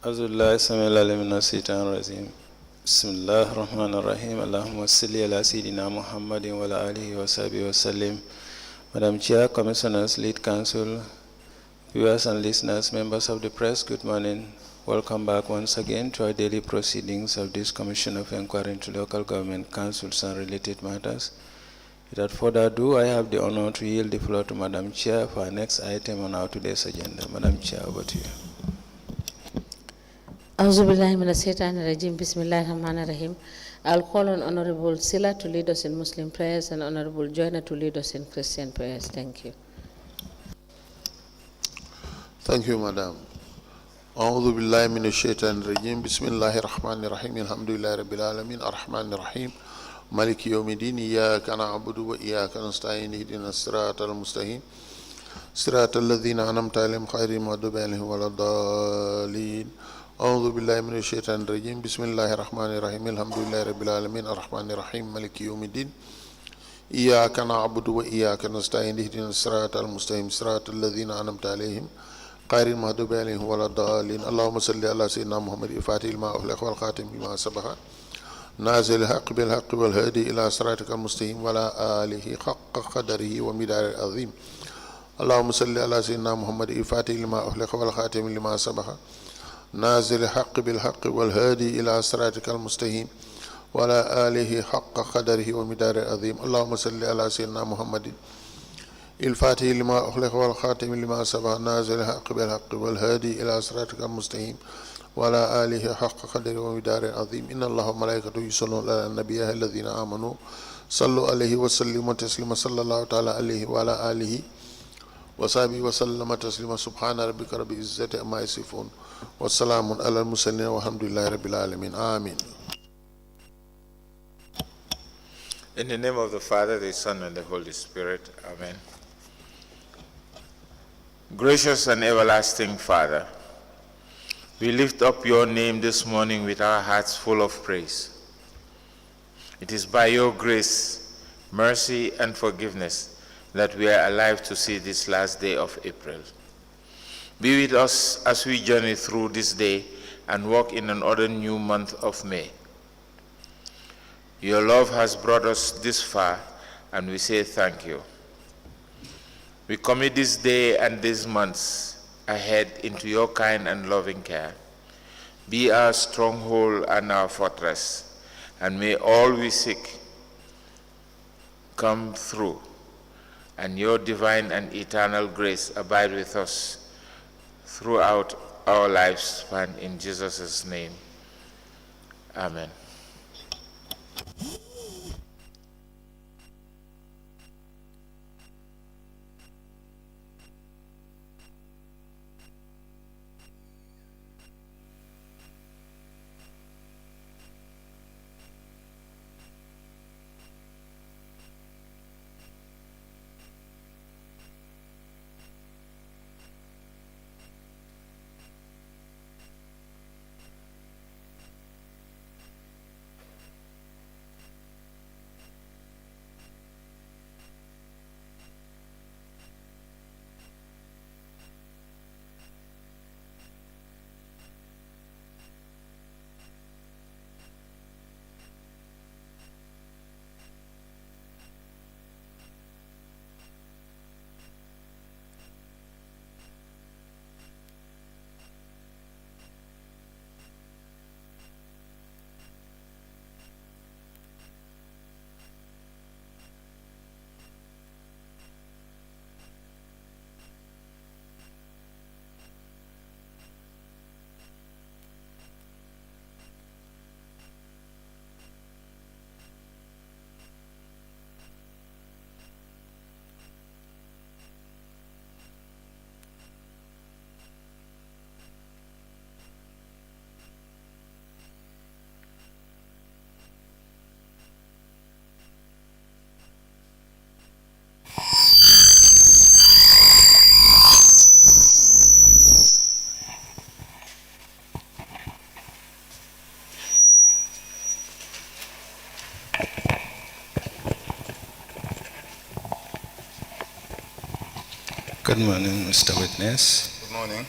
Azullah Samil Mina Sitan Razim. Bismillah Rahman Rahim. Allahumma salli ala Sayyidina Muhammadin wa ala alihi wa sahbihi wa sallim. Madam Chair, Commissioners, Lead Counsel, viewers and listeners, members of the press, good morning. Welcome back once again to our daily proceedings of this Commission of Inquiry into Local Government Councils and related matters. Without further ado, I have the honor to yield the floor to Madam Chair for our next item on our today's agenda. Madam Chair, over to you. Bismillahirrahmanirrahim. I'll call on Honorable Sila to lead us in Muslim prayers and Honorable Joyner to lead us in Christian prayers. Thank you. Thank you, Madam. أعوذ بالله من الشيطان الرجيم بسم الله الرحمن الرحيم الحمد لله رب العالمين الرحمن الرحيم مالك يوم الدين إياك نعبد وإياك نستعين اهدنا الصراط المستقيم صراط الذين أنعمت عليهم غير المغضوب عليهم ولا الضالين أعوذ بالله من الشيطان الرجيم بسم الله الرحمن الرحيم الحمد لله رب العالمين الرحمن الرحيم مالك يوم الدين إياك نعبد وإياك نستعين اهدنا الصراط المستقيم صراط الذين أنعمت عليهم غير المغضوب عليهم ولا الضالين اللهم صل على سيدنا محمد الفاتح لما أغلق والخاتم لما سبق نازل الحق بالحق والهادي إلى صراطك المستقيم وعلى آله حق قدره ومقداره العظيم اللهم صل على سيدنا محمد الفاتح لما أغلق والخاتم لما سبق نازل الحق بالحق والهادي إلى صراطك المستقيم وعلى آله حق قدره ومقداره العظيم اللهم صل على سيدنا محمد الفاتح لما أغلق والخاتم لما سبق نازل الحق بالحق والهادي إلى صراطك المستقيم وعلى آله حق قدره ومقداره العظيم إن الله وملائكته يصلون على النبي الذين آمنوا صلوا عليه وسلموا تسليما صلى الله تعالى عليه وعلى آله وصحبه وسلم تسليما سبحان ربك رب العزة عما يصفون والسلام على المرسلين والحمد لله رب العالمين آمين. In the name of the Father, the Son, and the Holy Spirit. Amen. Gracious and everlasting Father, we lift up your name this morning with our hearts full of praise. It is by your grace, mercy, and forgiveness that we are alive to see this last day of April. Be with us as we journey through this day and walk in another new month of May. Your love has brought us this far, and we say thank you. We commit this day and these months ahead into your kind and loving care. Be our stronghold and our fortress, and may all we seek come through, and your divine and eternal grace abide with us throughout our lifespan. In Jesus' name, amen. Good morning, Mr. Witness. Good morning.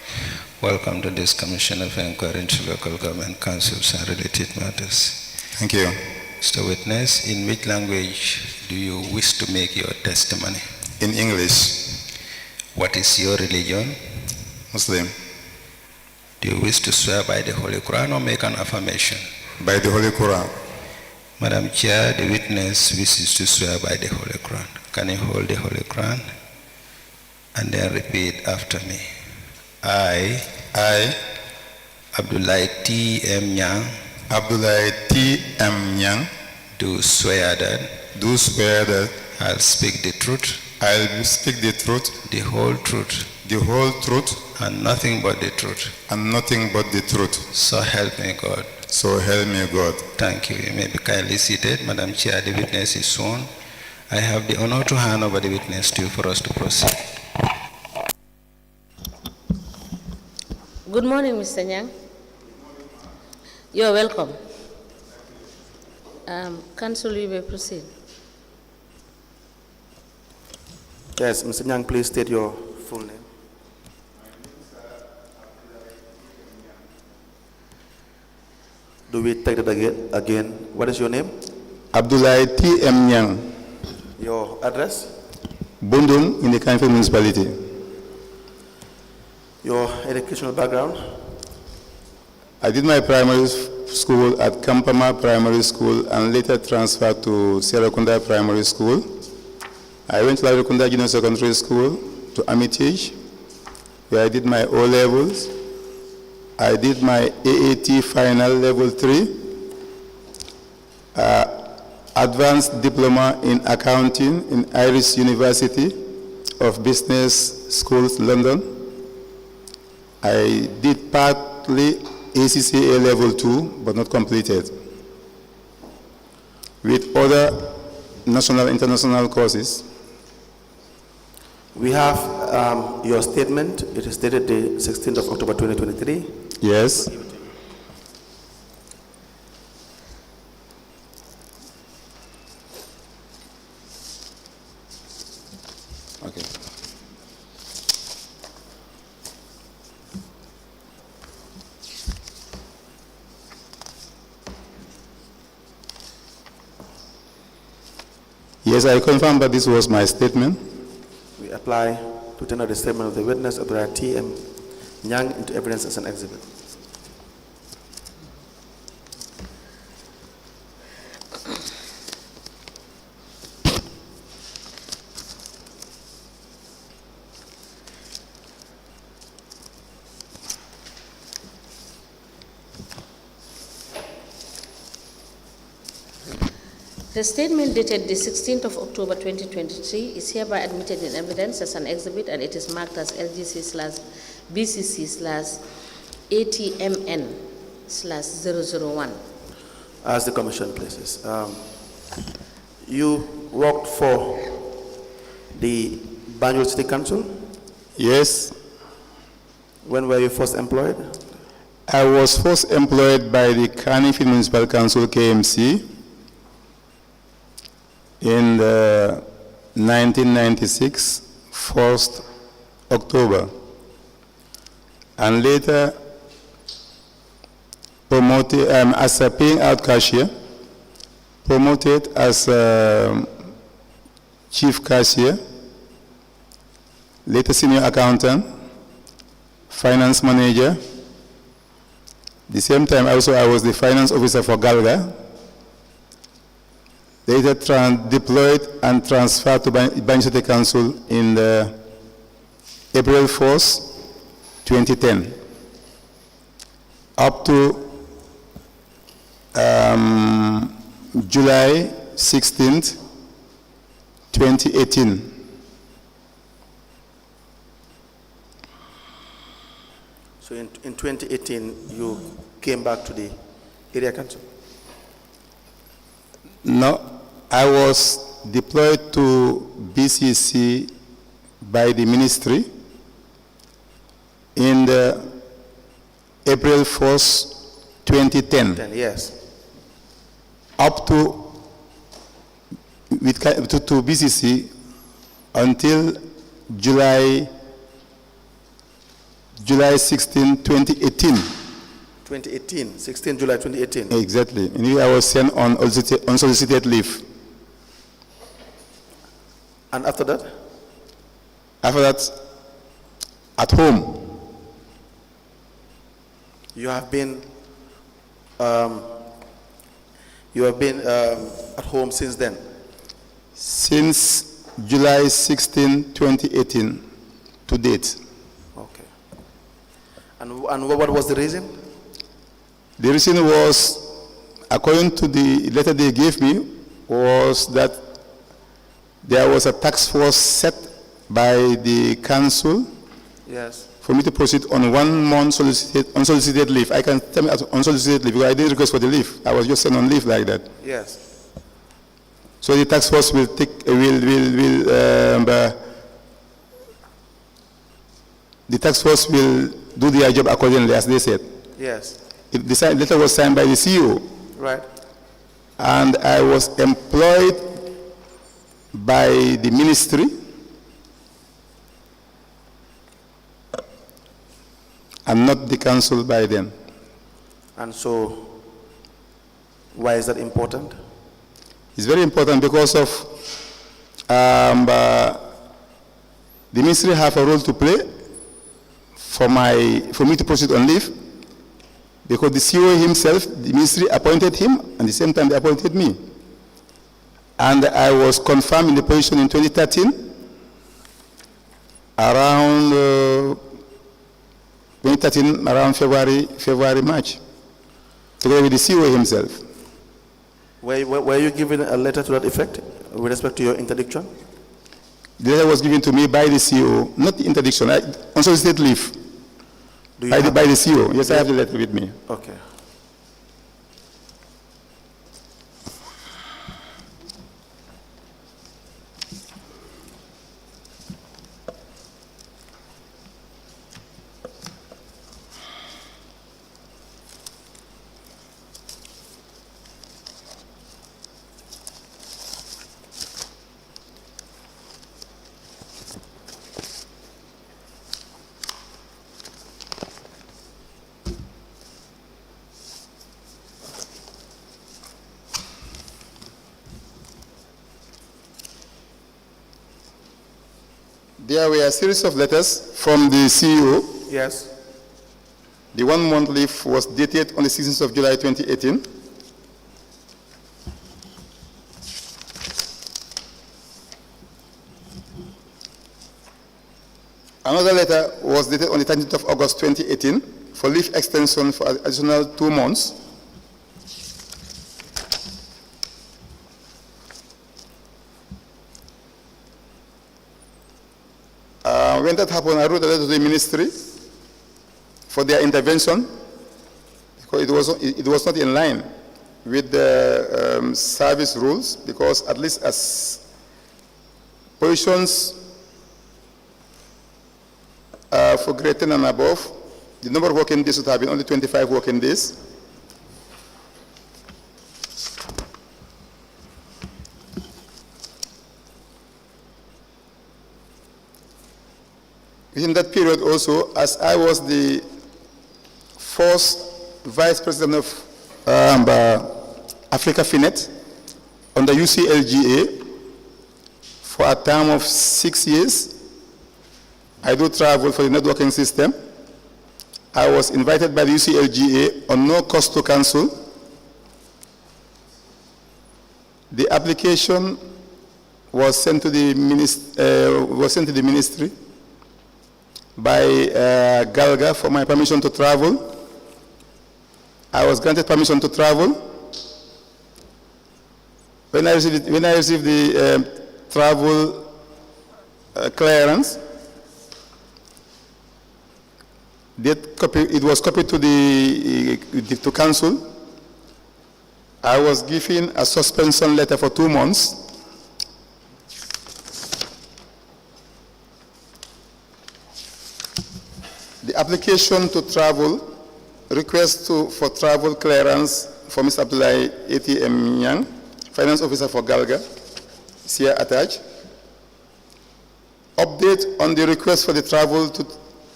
Welcome to this Commission of Inquiry into Local Government Councils and related matters. Thank you. Mr. Witness, in which language do you wish to make your testimony? In English, What is your religion? Muslim, Do you wish to swear by the Holy Quran or make an affirmation? by the Holy Quran. Madam Chair, the witness wishes to swear by the Holy Quran. Can you hold the Holy Quran and then repeat after me? I, Abdoulie T.M. Nyang, Abdoulie T.M. Nyang, do swear that do swear that I'll speak the truth, I will speak the truth, the whole truth, and nothing but the truth. and nothing but the truth. So help me God. So help me God. Thank you. You may be kindly seated. Madam Chair, the witness is sworn. I have the honor to hand over the witness to you for us to proceed. Good morning, Mr. Nyang. You are welcome. Council, you may proceed. Yes, Mr. Nyang, please state your full name. Do we take that again? What is your name? Abdoulie T.M. Nyang, Your address? Bundum in the Kanifing municipality. Your educational background? I did my primary school at Kampama Primary School and later transferred to Serakunda Primary School. I went to Serakunda Junior Secondary School to Armitage, where I did my O-levels. I did my AAT final level 3, advanced diploma in accounting in Irish University of Business Schools, London. I did partly ACCA level 2, but not completed, with other national and international courses. We have your statement. It is dated the 16th of October 2023. Yes. Okay. Yes, I confirm that this was my statement. We apply to tender the statement of the witness, Abdoulie T.M. Nyang, into evidence as an exhibit. The statement dated the 16th of October 2023 is hereby admitted in evidence as an exhibit, and it is marked as LGC/BCC/ATMN/001. As the commission places. You worked for the Banjul City Council. Yes, When were you first employed? I was first employed by the Kanifing Municipal Council, KMC, in 1996, 1st October, and later promoted as a paying out cashier, promoted as chief cashier, later senior accountant, finance manager. The same time also I was the finance officer for Galga. Later deployed and transferred to Banjul City Council in April 4th, 2010, up to July 16th, 2018. So in 2018, you came back to the area council? No, I was deployed to B.C.C. by the ministry in April 1st, 2010. 10 years. Up to BCC until July July 16, 2018. 2018, 16 July 2018. Exactly. And I was sent on unsolicited leave. And after that? After that, at home. You have been at home since then? Since July 16, 2018 to date. Okay. And what was the reason? The reason was, according to the letter they gave me, was that there was a task force set by the council. Yes. For me to proceed on 1 month unsolicited leave. I can tell me unsolicited leave because I didn't request for the leave. I was just sent on leave like that. Yes. So the task force will take the task force will do their job accordingly, as they said. Yes. The letter was signed by the CEO. Right. And I was employed by the ministry and not the council by then. And so, why is that important? It's very important because of the ministry have a role to play for me to proceed on leave, because the CEO himself, the ministry appointed him, and at the same time they appointed me. And I was confirmed in the position in 2013, around 2013, around February, March, together with the CEO himself. Were you given a letter to that effect with respect to your interdiction? The letter was given to me by the CEO, not the interdiction, unsolicited leave. By the CEO. Yes, I have the letter with me. Okay. There were a series of letters from the CEO. Yes. The 1 month leave was dated on the 16th of July 2018. Another letter was dated on the 13th of August 2018 for leave extension for additional 2 months. When that happened, I wrote a letter to the ministry for their intervention, because it was not in line with the service rules, because at least as positions for grade 10 and above, the number of working days would have been only 25 working days. In that period also, as I was the first vice president of Africa Finet under UCLGA for a term of 6 years, I do travel for the networking system. I was invited by the UCLGA on no cost to council. The application was sent to the ministry by Galga for my permission to travel. I was granted permission to travel. When I received the travel clearance, it was copied to to council. I was given a suspension letter for 2 months. The application to travel, request for travel clearance for Mr. Abdoulie ATM Nyang, Finance Officer for Galga, is here attached. Update on the request for the travel to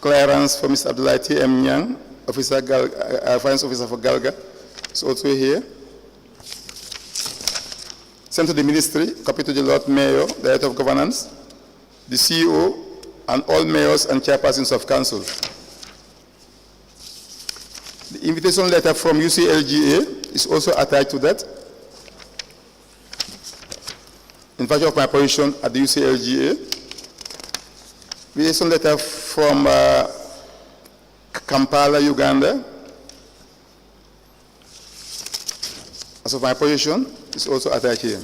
clearance for Mr. Abdoulie T.M. Nyang, Finance Officer for Galga, is also here. Sent to the Ministry, copy to the Lord Mayor, the Head of Governance, the CEO, and all mayors and chairpersons of council. The invitation letter from UCLGA is also attached to that. In virtue of my position at the UCLGA, invitation letter from Kampala, Uganda. As of my position, is also attached here.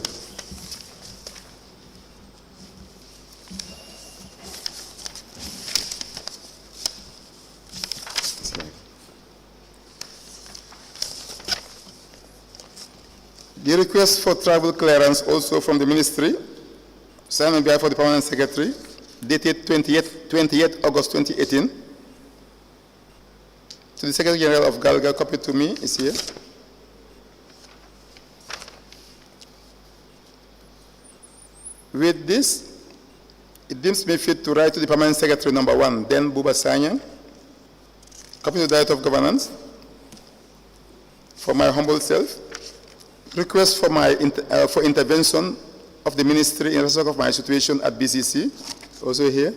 The request for travel clearance also from the Ministry, signed on behalf of the Permanent Secretary, dated 28 August 2018. To the Secretary General of Galga, copied to me, is here. With this, it deems me fit to write to the Permanent Secretary number 1, then Buba Sanyang, copy to the Diet of Governance, for my humble self, request for my for intervention of the Ministry in respect of my situation at B.C.C, also here.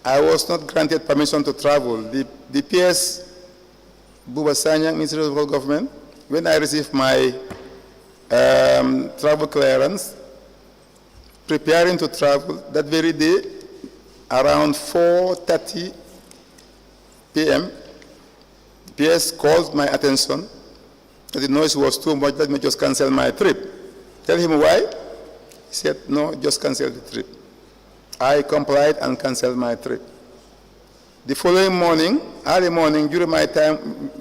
I was not granted permission to travel. The PS Buba Sanyang, Ministry of Localgovernment, when I received my travel clearance, preparing to travel, that very day, around 4:30 p.m., PS called my attention that the noise was too much, let me just cancel my trip. Tell him why? He said, no, just cancel the trip. I complied and canceled my trip. The following morning, early morning, during my time,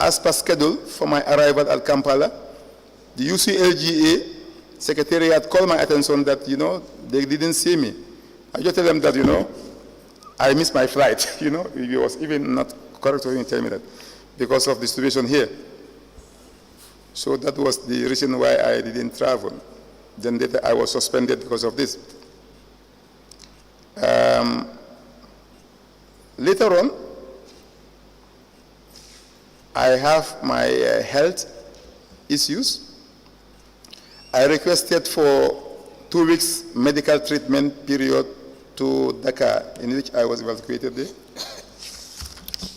as per schedule for my arrival at Kampala, the UCLGA Secretariat called my attention that, they didn't see me. I just tell them that, I missed my flight. It was even not correct to even tell me that because of the situation here. So that was the reason why I didn't travel. Then later I was suspended because of this. Later on, I have my health issues. I requested for 2 weeks medical treatment period to Dakar, in which I was evacuated there.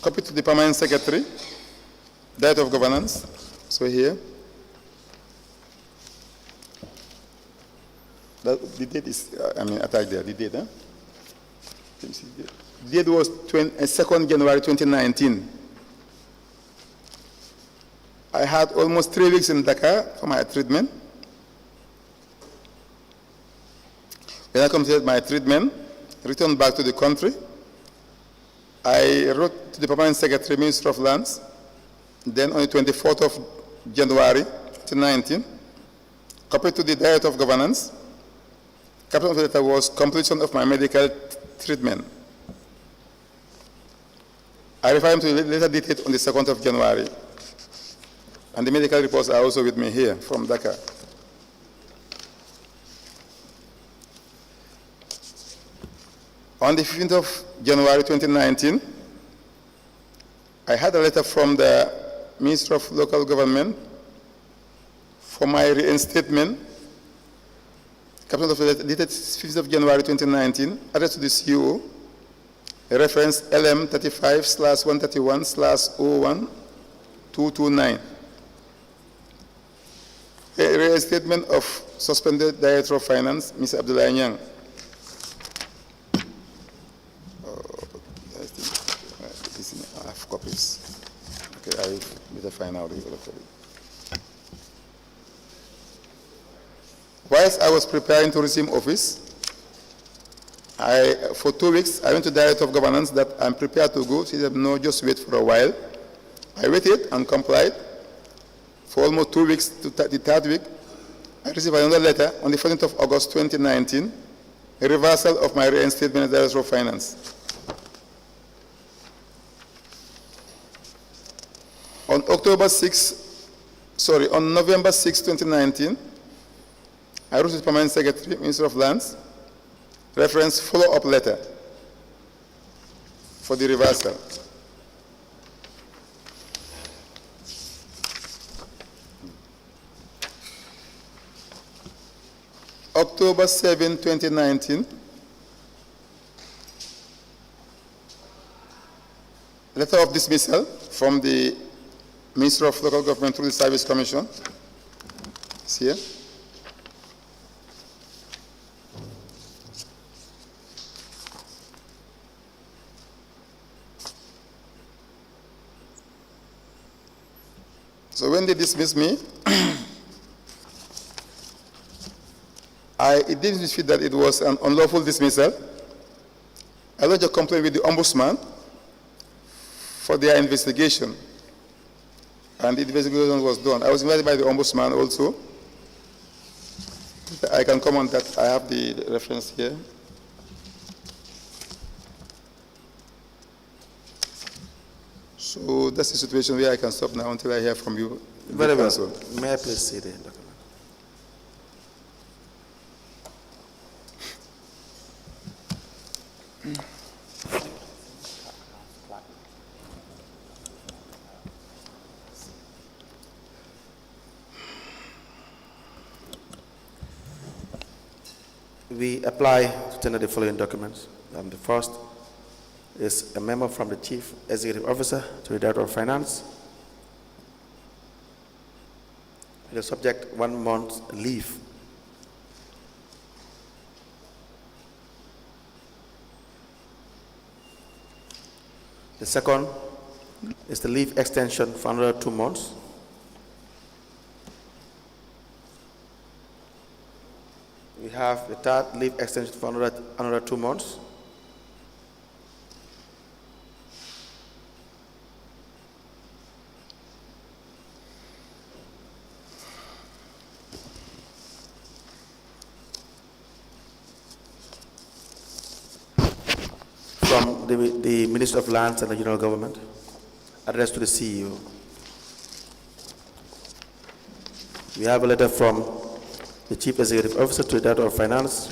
Copy to the Permanent Secretary, Diet of Governance, so here. The date is, attached there, the date, huh? The date was 2nd January 2019. I had almost 3 weeks in Dakar for my treatment. When I completed my treatment, returned back to the country, I wrote to the Permanent Secretary, Minister of Lands, then on the 24th of January 2019, copied to the Diet of Governance. Caption of the letter was completion of my medical treatment. I refer him to the letter dated on the 2nd of January. And the medical reports are also with me here from Dakar. On the 15th of January 2019, I had a letter from the Minister of Local Government for my reinstatement. Caption of the letter dated 5th of January 2019, addressed to the CEO, reference LM35/131/01229. A reinstatement of suspended Director of Finance, Mr. Abdoulie Nyang. I have copies. Okay, I better find out. Whilst I was preparing to resume office, for 2 weeks, I went to the Director of Governance that I'm prepared to go. She said, no, just wait for a while. I waited and complied. For almost 2 weeks, to the 3rd week, I received another letter on the 14th of August 2019, a reversal of my reinstatement as Director of Finance. On November 6, 2019, I wrote to the Permanent Secretary, Minister of Lands, reference follow-up letter for the reversal. October 7, 2019, letter of dismissal from the Minister of Local Government through the Service Commission. It's here. So when they dismissed me, it didn't fit that it was an unlawful dismissal. I lodged a complaint with the Ombudsman for their investigation, and the investigation was done. I was invited by the Ombudsman also. I can comment that I have the reference here. So that's the situation where I can stop now until I hear from you. Very well. May I please see the document? We apply to tender the following documents. The first is a memo from the Chief Executive Officer to the Director of Finance. The subject 1 month leave. The second is the leave extension for another 2 months. We have the third leave extension for another 2 months. From the Minister of Lands and Regional Government, addressed to the CEO. We have a letter from the Chief Executive Officer to the Director of Finance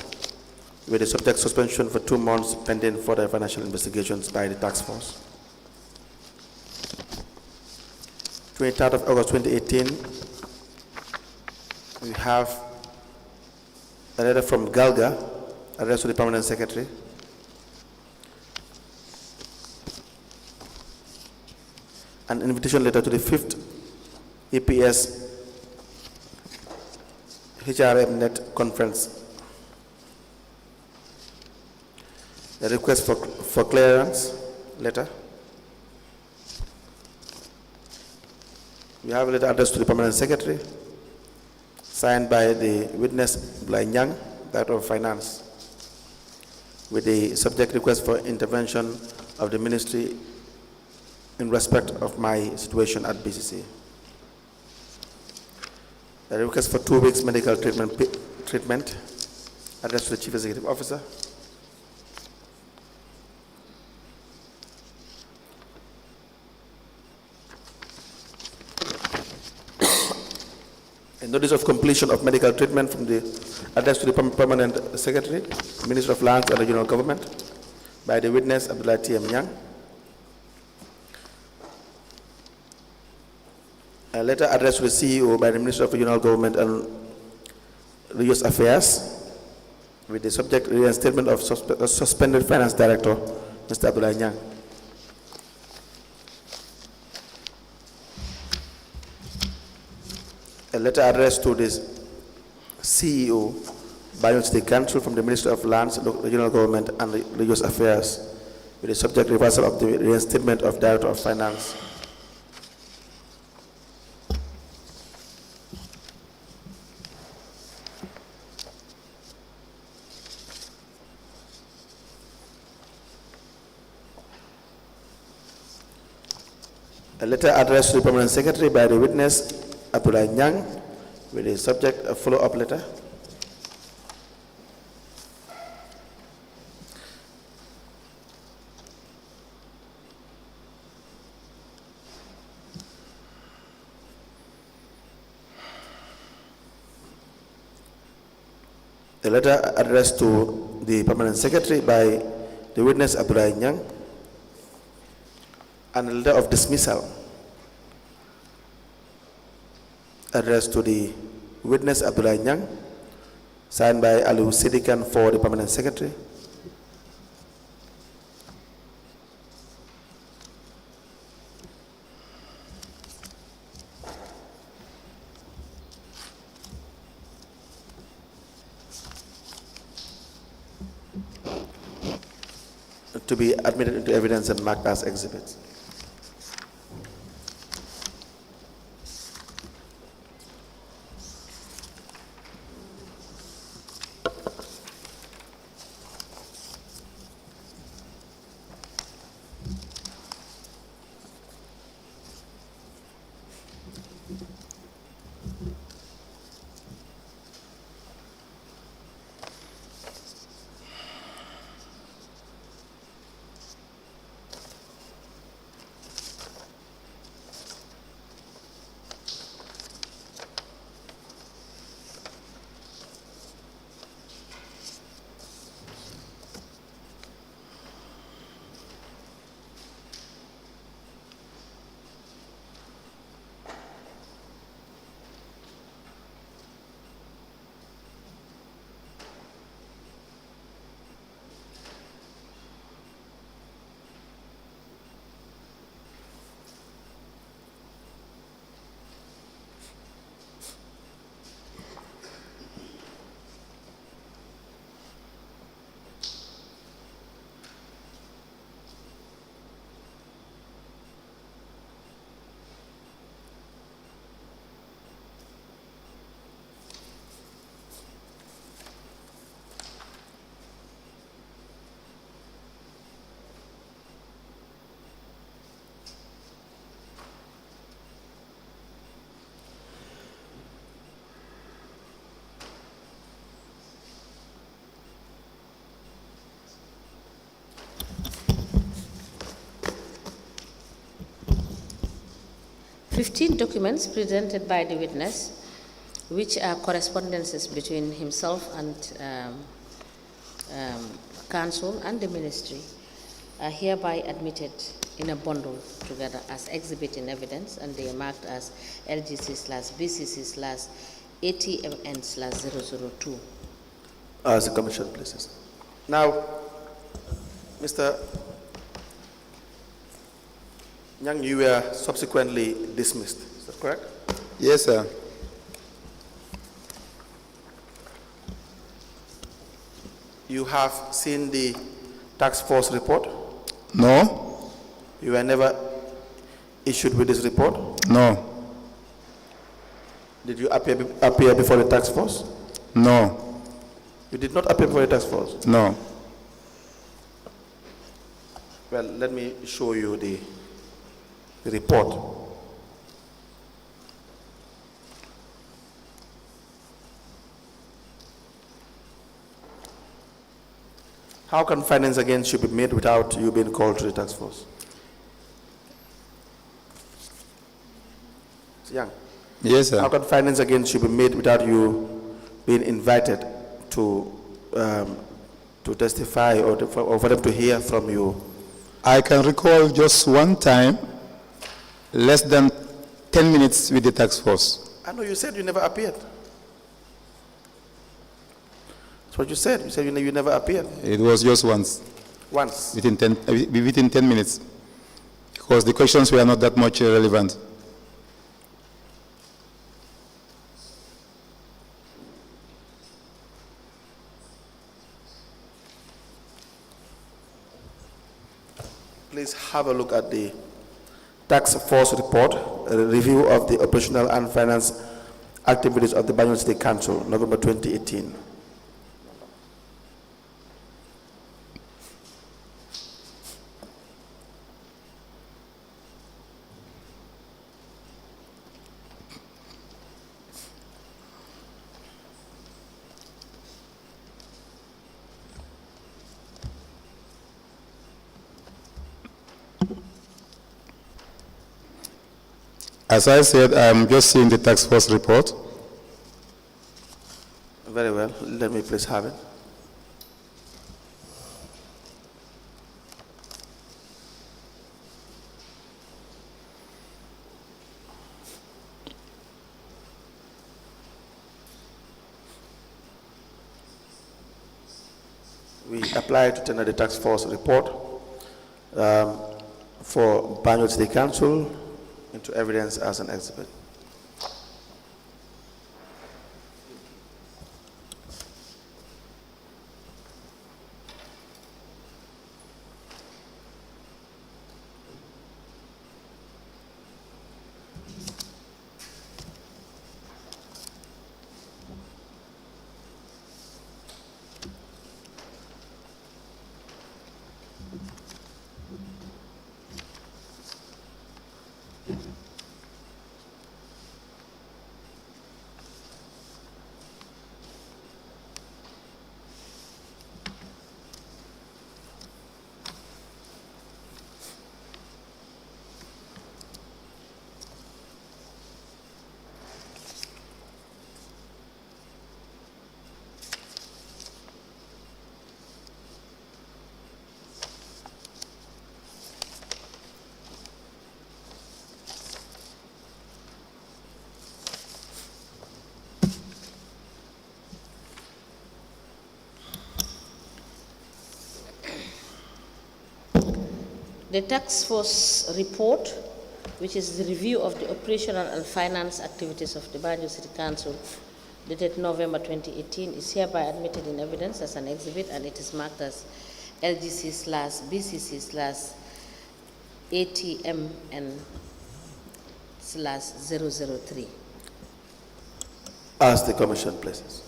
with the subject suspension for 2 months pending further financial investigations by the task force. 23rd of August 2018, we have a letter from Galga addressed to the Permanent Secretary. An invitation letter to the 5th EPS HRM Net Conference. A request for clearance letter. We have a letter addressed to the Permanent Secretary, signed by the witness Nyang, Director of Finance, with the subject request for intervention of the Ministry in respect of my situation at B.C.C. A request for 2 weeks medical treatment addressed to the Chief Executive Officer. A notice of completion of medical treatment from the addressed to the Permanent Secretary, Minister of Lands and Regional Government, by the witness Abdoulie Nyang. A letter addressed to the CEO by the Minister of Regional Government and Religious Affairs with the subject reinstatement of suspended Finance Director, Mr. Abdoulie Nyang. A letter addressed to the CEO by the Council from the Minister of Lands, Regional Government and Religious Affairs with the subject reversal of the reinstatement of Director of Finance. A letter addressed to the Permanent Secretary by the witness Abdoulie Nyang with the subject a follow-up letter. A letter addressed to the Permanent Secretary by the witness Abdoulie Nyang, and a letter of dismissal addressed to the witness Abdoulie Nyang, signed by Aliou Sidikan for the Permanent Secretary. To be admitted into evidence and marked as exhibits. "15 documents presented by the witness, which are correspondences between himself and council and the ministry, are hereby admitted in a bundle together as exhibit in evidence, and they are marked as LGC/BCC/ATMN/002. As the commission places. Now, Mr. Nyang, you were subsequently dismissed. Is that correct? Yes, sir. You have seen the task force report? No? You were never issued with this report? No. Did you appear before the task force? No. You did not appear before the task force? No. Well, let me show you the report. How can finance against you be made without you being called to the task force? Young. Yes, sir. How can finance against you be made without you being invited to testify or for them to hear from you? I can recall just one time, less than 10 minutes with the task force. I know you said you never appeared. That's what you said. You said you never appeared. It was just once. Once. Within 10 minutes. Because the questions were not that much relevant. Please have a look at the task force report, a review of the operational and finance activities of the Banjul State Council, November 2018. As I said, I'm just seeing the task force report. Very well. Let me please have it. We apply to tender the task force report for Banjul City Council into evidence as an exhibit. The task force report, which is the review of the operational and finance activities of the Banjul City Council, dated November 2018, is hereby admitted in evidence as an exhibit, and it is marked as LGC/BCC/ATMN/003. As the commission places.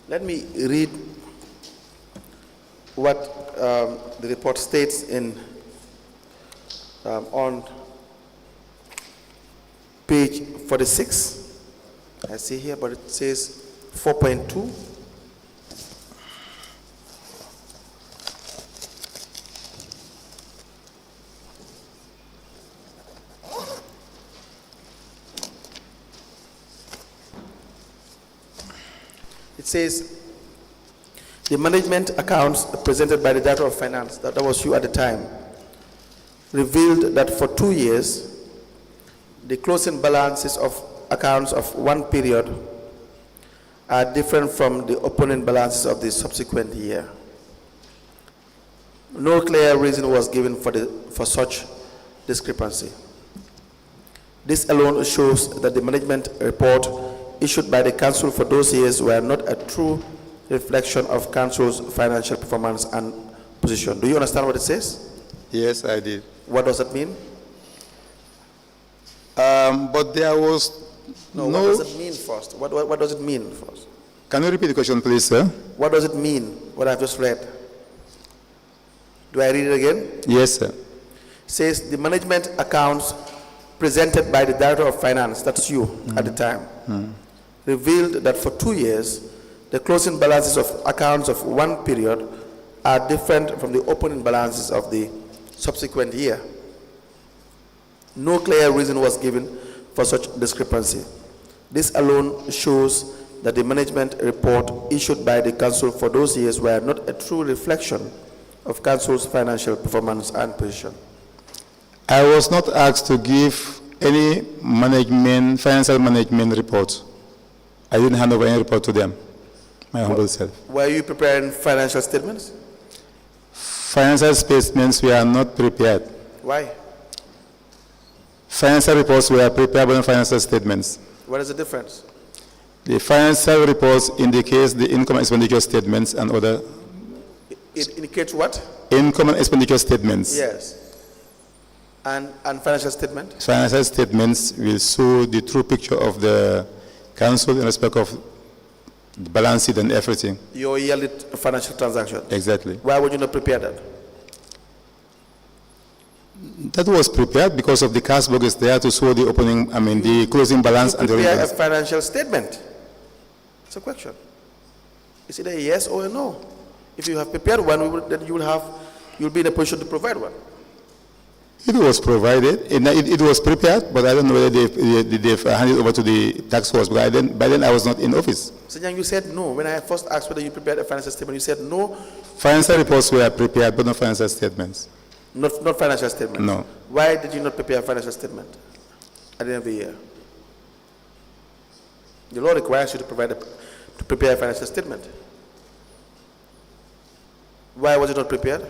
Let me read what the report states on page 46. I see here, but it says 4.2. It says, the management accounts presented by the Director of Finance, that was you at the time, revealed that for 2 years, the closing balances of accounts of one period are different from the opening balances of the subsequent year. No clear reason was given for such discrepancy. This alone shows that the management report issued by the Council for those years were not a true reflection of Council's financial performance and position. Do you understand what it says? Yes, I did. What does it mean? But there was no... What does it mean first? What does it mean first? Can you repeat the question, please, sir? What does it mean, what I've just read? Do I read it again? Yes, sir. It says the management accounts presented by the Director of Finance, that's you at the time, revealed that for 2 years, the closing balances of accounts of one period are different from the opening balances of the subsequent year. No clear reason was given for such discrepancy. This alone shows that the management report issued by the Council for those years were not a true reflection of Council's financial performance and position. I was not asked to give any financial management report. I didn't hand over any report to them, my humble self. Were you preparing financial statements? Financial statements were not prepared. Why? Financial reports were prepared on financial statements. What is the difference? The financial reports indicates the income and expenditure statements and other... It indicates what? Income and expenditure statements. Yes. And financial statement? Financial statements will show the true picture of the Council in respect of the balance sheet and everything. Your yearly financial transaction? Exactly. Why would you not prepare that? That was prepared because of the cash book is there to show the opening, the closing balance and the prepare returns. a financial statement. It's a question. It's either a yes or a no. If you have prepared one, then you'll be in a position to provide one. It was provided, it was prepared, but I don't know whether they've handed it over to the task force. By then I was not in office. So Nyang, you said no. When I first asked whether you prepared a financial statement, you said no. Financial reports were prepared, but not financial statements. Not financial statements? No. Why did you not prepare a financial statement at the end of the year? The law requires you to prepare a financial statement. Why was it not prepared?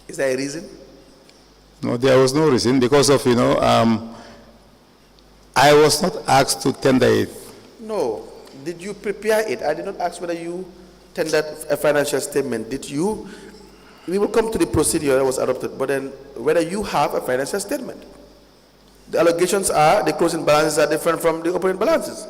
Is there a reason? No, there was no reason because of, I was not asked to tender it. No. Did you prepare it? I did not ask whether you tendered a financial statement. Did you? We will come to the procedure that was adopted, but then whether you have a financial statement. The allegations are the closing balances are different from the opening balances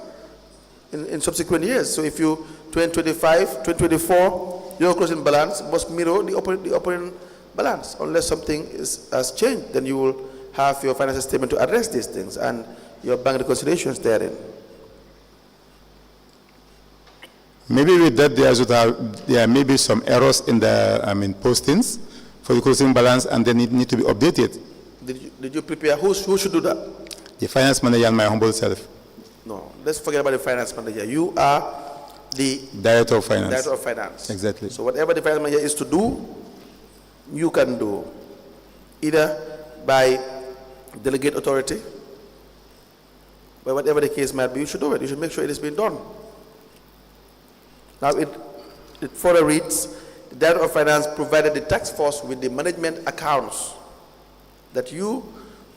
in subsequent years. So if you 2025, 2024, your closing balance must mirror the opening balance. Unless something has changed, then you will have your financial statement to address these things and your bank reconciliations therein. Maybe with that there may be some errors in the postings for the closing balance, and they need to be updated. Did you prepare? Who should do that? The finance manager and my humble self. No, let's forget about the finance manager. You are the Director of Finance. Director of Finance. Exactly. So whatever the finance manager is to do, you can do, either by delegate authority, but whatever the case might be, you should do it. You should make sure it is being done. Now it further reads, the Director of Finance provided the task force with the management accounts. That you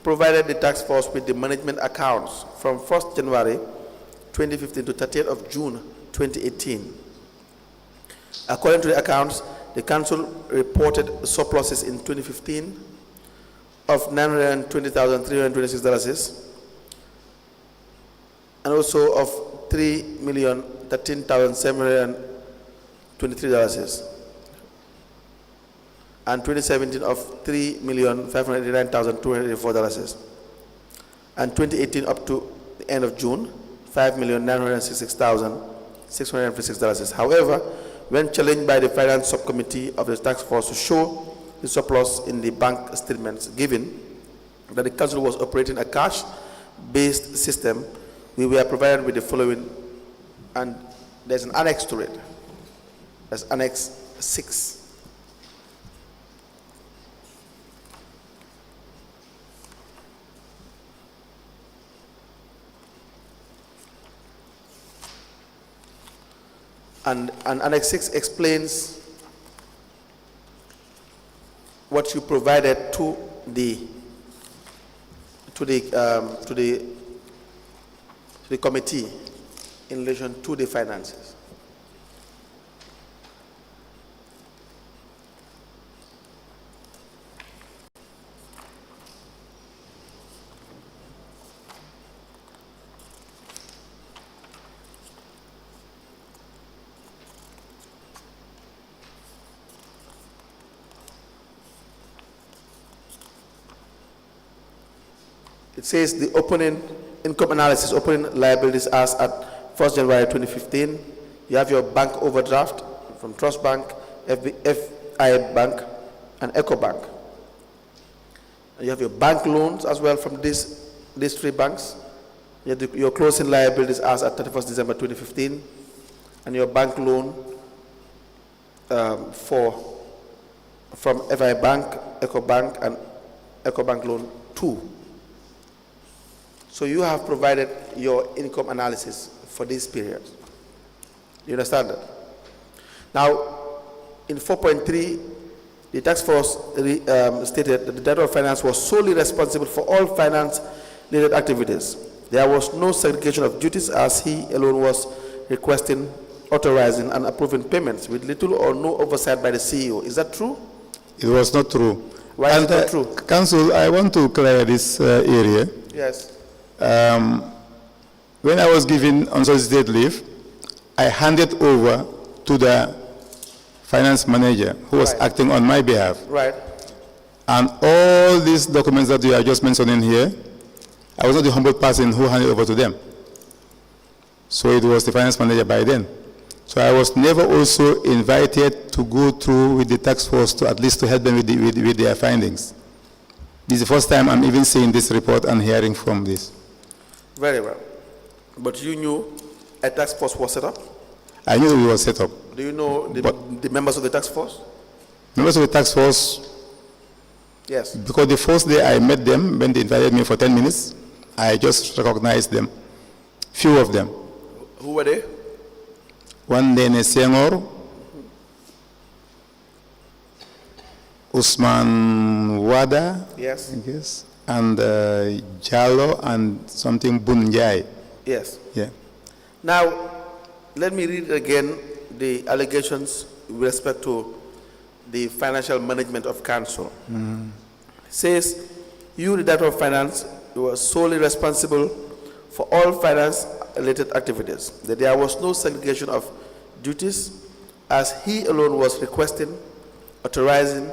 provided the task force with the management accounts from 1st January 2015 to 30th of June 2018. According to the accounts, the council reported surpluses in 2015 of $920,326 and also of $3,013,723 and 2017 of $3,589,284 and 2018 up to the end of June $5,966,656. However, when challenged by the finance subcommittee of the task force to show the surplus in the bank statements given that the council was operating a cash-based system, we were provided with the following, and there's an annex to it. That's Annex 6. And Annex 6 explains what you provided to the committee in relation to the finances. It says the opening income analysis, opening liabilities as at 1st January 2015. You have your bank overdraft from Trust Bank, FI Bank, and Eco Bank. And you have your bank loans as well from these three banks. You have your closing liabilities as at 31st December 2015, and your bank loan from FI Bank, Eco Bank, and Eco Bank Loan 2. So you have provided your income analysis for this period. You understand that? Now, in 4.3, the task force stated that the Director of Finance was solely responsible for all finance-related activities. There was no segregation of duties, as he alone was requesting, authorizing, and approving payments with little or no oversight by the CEO. Is that true? It was not true. Why is it not true? Council, I want to clear this area. Yes. When I was given unsolicited leave, I handed over to the finance manager who was acting on my behalf. Right. And all these documents that you are just mentioning here, I I was not the humbled person who handed over to them. So it was the finance manager by then. So I was never also invited to go through with the task force to at least to help them with their findings. This is the first time I'm even seeing this report and hearing from this. Very well. But you knew a task force was set up? I knew it was set up. Do you know the members of the task force? Members of the task force, Yes. because the first day I met them, when they invited me for 10 minutes, I just recognized them, few of them. Who were they? One day Senghor, Usman Wada, Yes. I guess, and Jallo and something Bunjai. Yes. Yeah. Now, let me read again the allegations with respect to the financial management of council. It says, you, the Director of Finance, you were solely responsible for all finance-related activities, that there was no segregation of duties, as he alone was requesting, authorizing,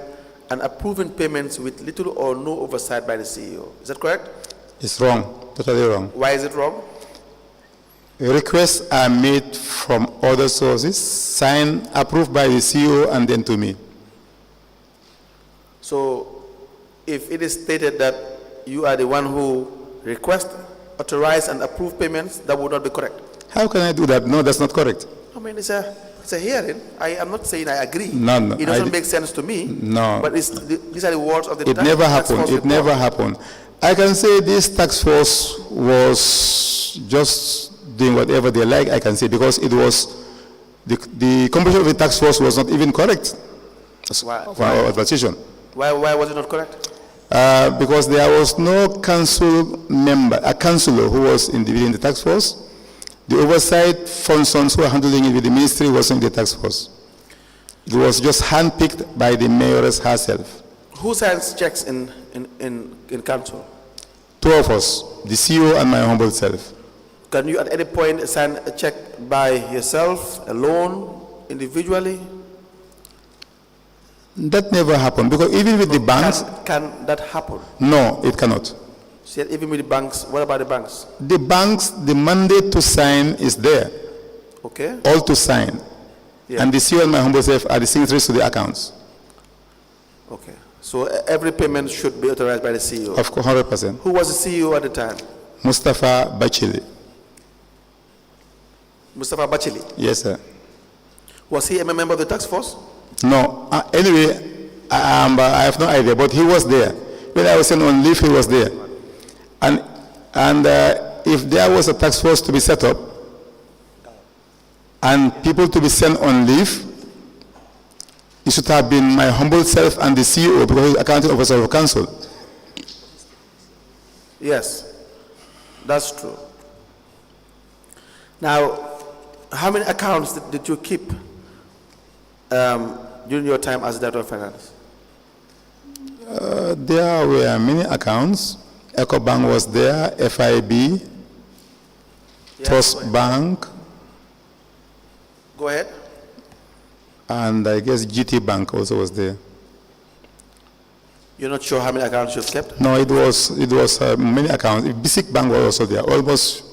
and approving payments with little or no oversight by the CEO. Is that correct? It's wrong, totally wrong. Why is it wrong? Requests are made from other sources, signed, approved by the CEO, and then to me. So, if it is stated that you are the one who request, authorize, and approve payments, that would not be correct. How can I do that? No, that's not correct. I mean, it's a hearing. I am not saying I agree. No, it doesn't make sense to me. No. But these are the words of the It never happened. It never happened. I can say this task force was just doing whatever they like, I can say, because it was, the composition of the task force was not even correct. Why? For our advertisement. Why was it not correct? Because there was no council member, a councillor who was within the task force. The oversight functions who were handling it with the ministry was in the task force. It was just handpicked by the mayoress herself. Who signs checks in council? Two of us, the CEO and my humble self. Can you at any point sign a check by yourself, alone, individually? That never happened, because even with the banks... Can that happen? No, it cannot. So even with the banks, what about the banks? The banks, the mandate to sign is there. Okay. All to sign. Yeah. And the CEO and my humble self are the signatories to the accounts. Okay. So every payment should be authorized by the CEO? Of course, 100%. Who was the CEO at the time? Mustapha Batchilly. Mustapha Batchilly? Yes, sir. Was he a member of the task force? No. Anyway, I have no idea, but he was there. When I was sent on leave, he was there. And if there was a task force to be set up and people to be sent on leave, it should have been my humble self and the CEO, because he's accounting officer of council. Yes, that's true. Now, how many accounts did you keep during your time as Director of Finance? There were many accounts. EcoBank was there, FIB, Trust Bank, Go ahead. and I guess GT Bank also was there. You're not sure how many accounts you've kept? No, it was many accounts. B.C.C Bank was also there, almost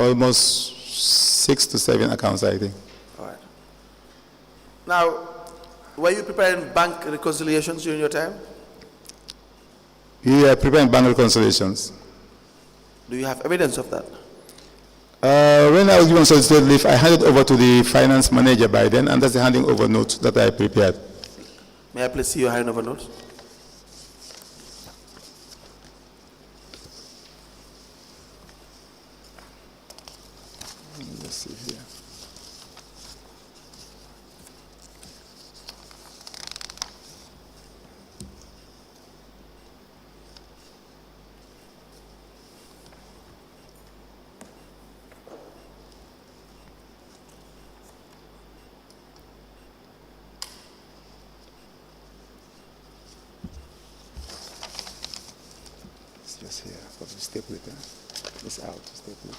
6 to 7 accounts, I think. All right. Now, were you preparing bank reconciliations during your time? We are preparing bank reconciliations. Do you have evidence of that? When I was given solicited leave, I handed over to the finance manager by then, and that's the handing over note that I prepared. May I please see your handover notes? Let's see here. It's just here, but we staple it. It's out, staple it.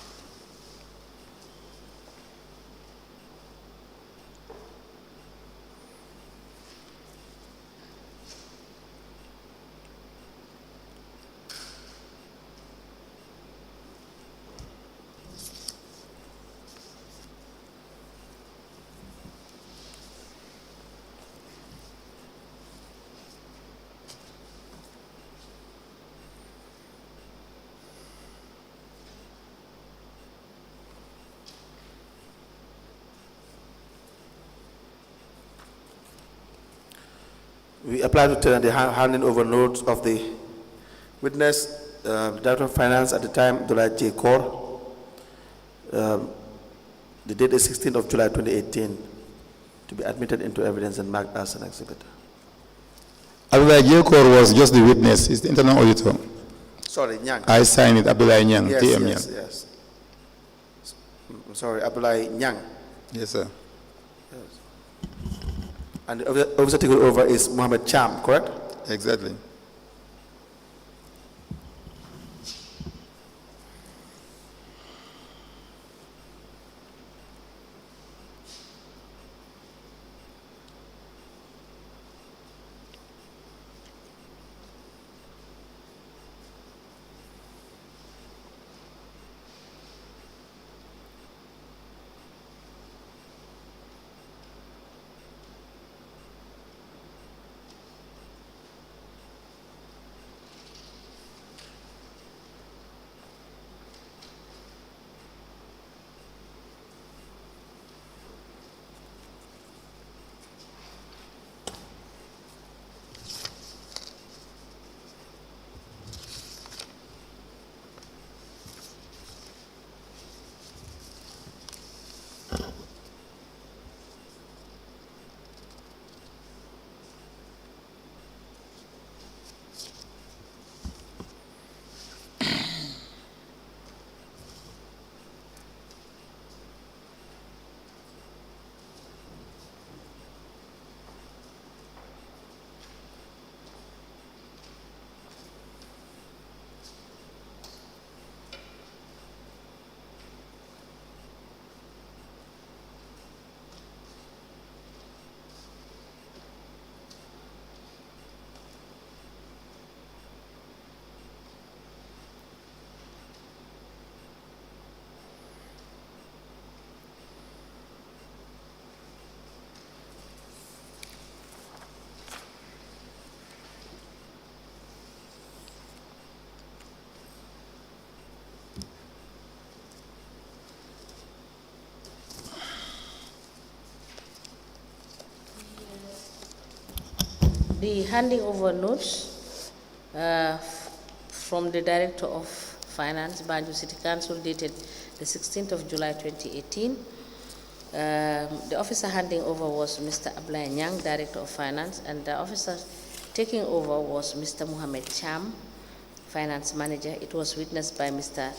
We apply to tender the handing over notes of the witness, the Director of Finance at the time, Abdoulie J. Kaur. The date is 16th of July 2018, to be admitted into evidence and marked as an exhibit. Abdoulie J. Kaur was just the witness. He's the internal auditor. Sorry, Nyang. I signed it, Abdoulie Nyang, Yes, TM yes, Nyang. yes. I'm sorry, Abdoulie Nyang. Yes, sir. And the officer taking over is Mohammed Cham, correct? Exactly. The handing over notes from the Director of Finance, Banjul City Council, dated the 16th of July 2018. The officer handing over was Mr. Abdoulie Nyang, Director of Finance, and the officer taking over was Mr. Mohammed Cham, Finance Manager. It was witnessed by Mr.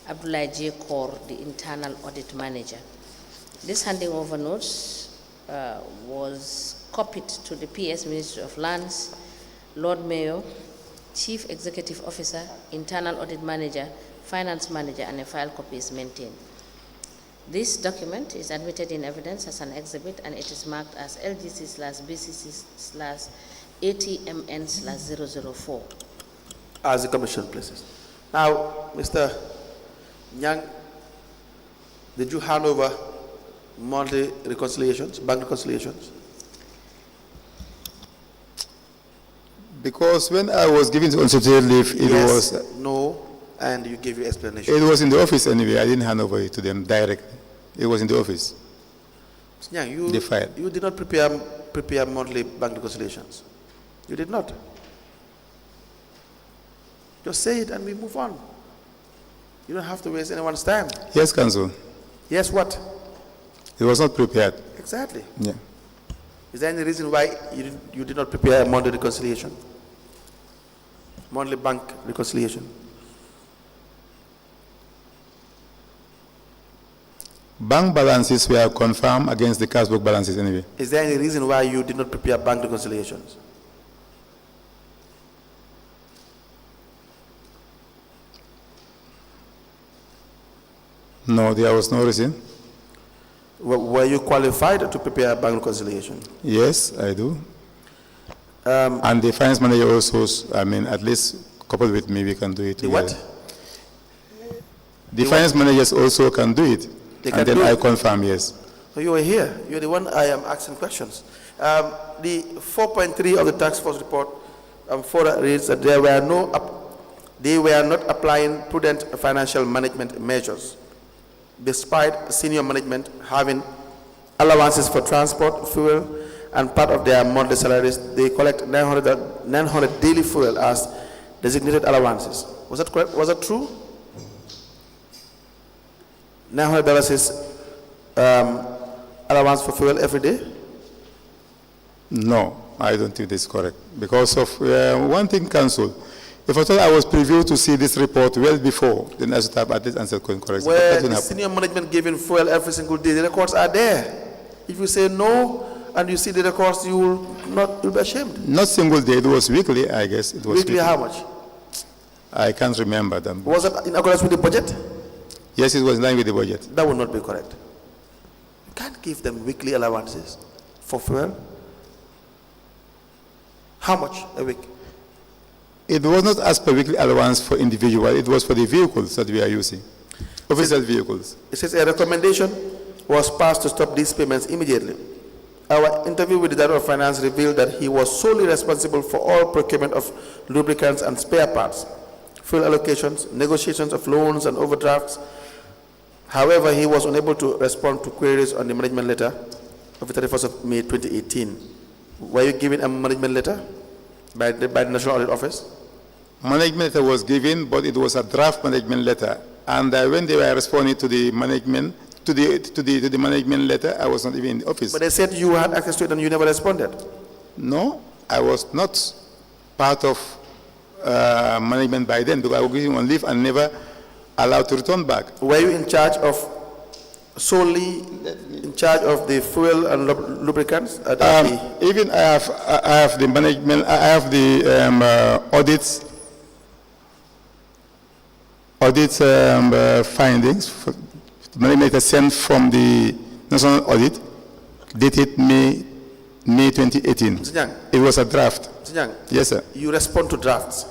Abdoulie J. Kaur, the Internal Audit Manager. This handing over notes was copied to the PS Ministry of Lands, Lord Mayor, Chief Executive Officer, Internal Audit Manager, Finance Manager, and a file copy is maintained. This document is admitted in evidence as an exhibit, and it is marked as LGC/BCC/ATMN/004. As the Commission places. Now, Mr. Nyang, did you hand over monthly reconciliations, bank reconciliations? Because when I was given the uncertainty leave, it Yes, was no, and you gave your explanation. it was in the office anyway. I didn't hand over it to them directly. It was in the office. Mr. Nyang, The file. you did not prepare monthly bank reconciliations. You did not. Just say it and we move on. You don't have to waste anyone's time. Yes, Council. Yes, what? It was not prepared. Exactly. Yeah. Is there any reason why you did not prepare a monthly reconciliation? Monthly bank reconciliation? Bank balances were confirmed against the cash book balances anyway. Is there any reason why you did not prepare bank reconciliations? No, there was no reason. Were you qualified to prepare a bank reconciliation? Yes, I do. And the finance manager also, at least coupled with me, we can do it The together. what? The finance managers also can do it. They And can then do I it? confirm, yes. So you were here. You're the one I am asking questions. The 4.3 of the task force report further reads that they were not applying prudent financial management measures, despite senior management having allowances for transport, fuel, and part of their monthly salaries, they collect 900 daily fuel as designated allowances. Was that correct? Was that true? $900 is allowance for fuel every day? No, I don't think this is correct. Because of one thing, Council, if I thought I was previewed to see this report well before, then I should have at least answered correctly. Where the senior management giving fuel every single day, the records are there. If you say no, and you see the records, you'll be ashamed. Not single day, it was weekly, I guess. It was Weekly, how much? I can't remember them. Was it in accordance with the budget? Yes, it was in line with the budget. That would not be correct. You can't give them weekly allowances for fuel. How much a week? It was not as per weekly allowance for individual, it was for the vehicles that we are using, official vehicles. It says a recommendation was passed to stop these payments immediately. Our interview with the Director of Finance revealed that he was solely responsible for all procurement of lubricants and spare parts, fuel allocations, negotiations of loans and overdrafts. However, he was unable to respond to queries on the management letter of the 31st of May 2018. Were you given a management letter by the National Audit Office? Management letter was given, but it was a draft management letter. And when they were responding to the management, to the management letter, I was not even in the office. But they said you had access to it and you never responded. No, I was not part of management by then, because I was going on leave and never allowed to return back. Were you in charge of, solely in charge of the fuel and lubricants? Even I have the management, I have the audit findings. The management sent from the National Audit, dated May 2018. Mr. Nyang. It was a draft. Mr. Nyang. Yes, sir. You respond to drafts.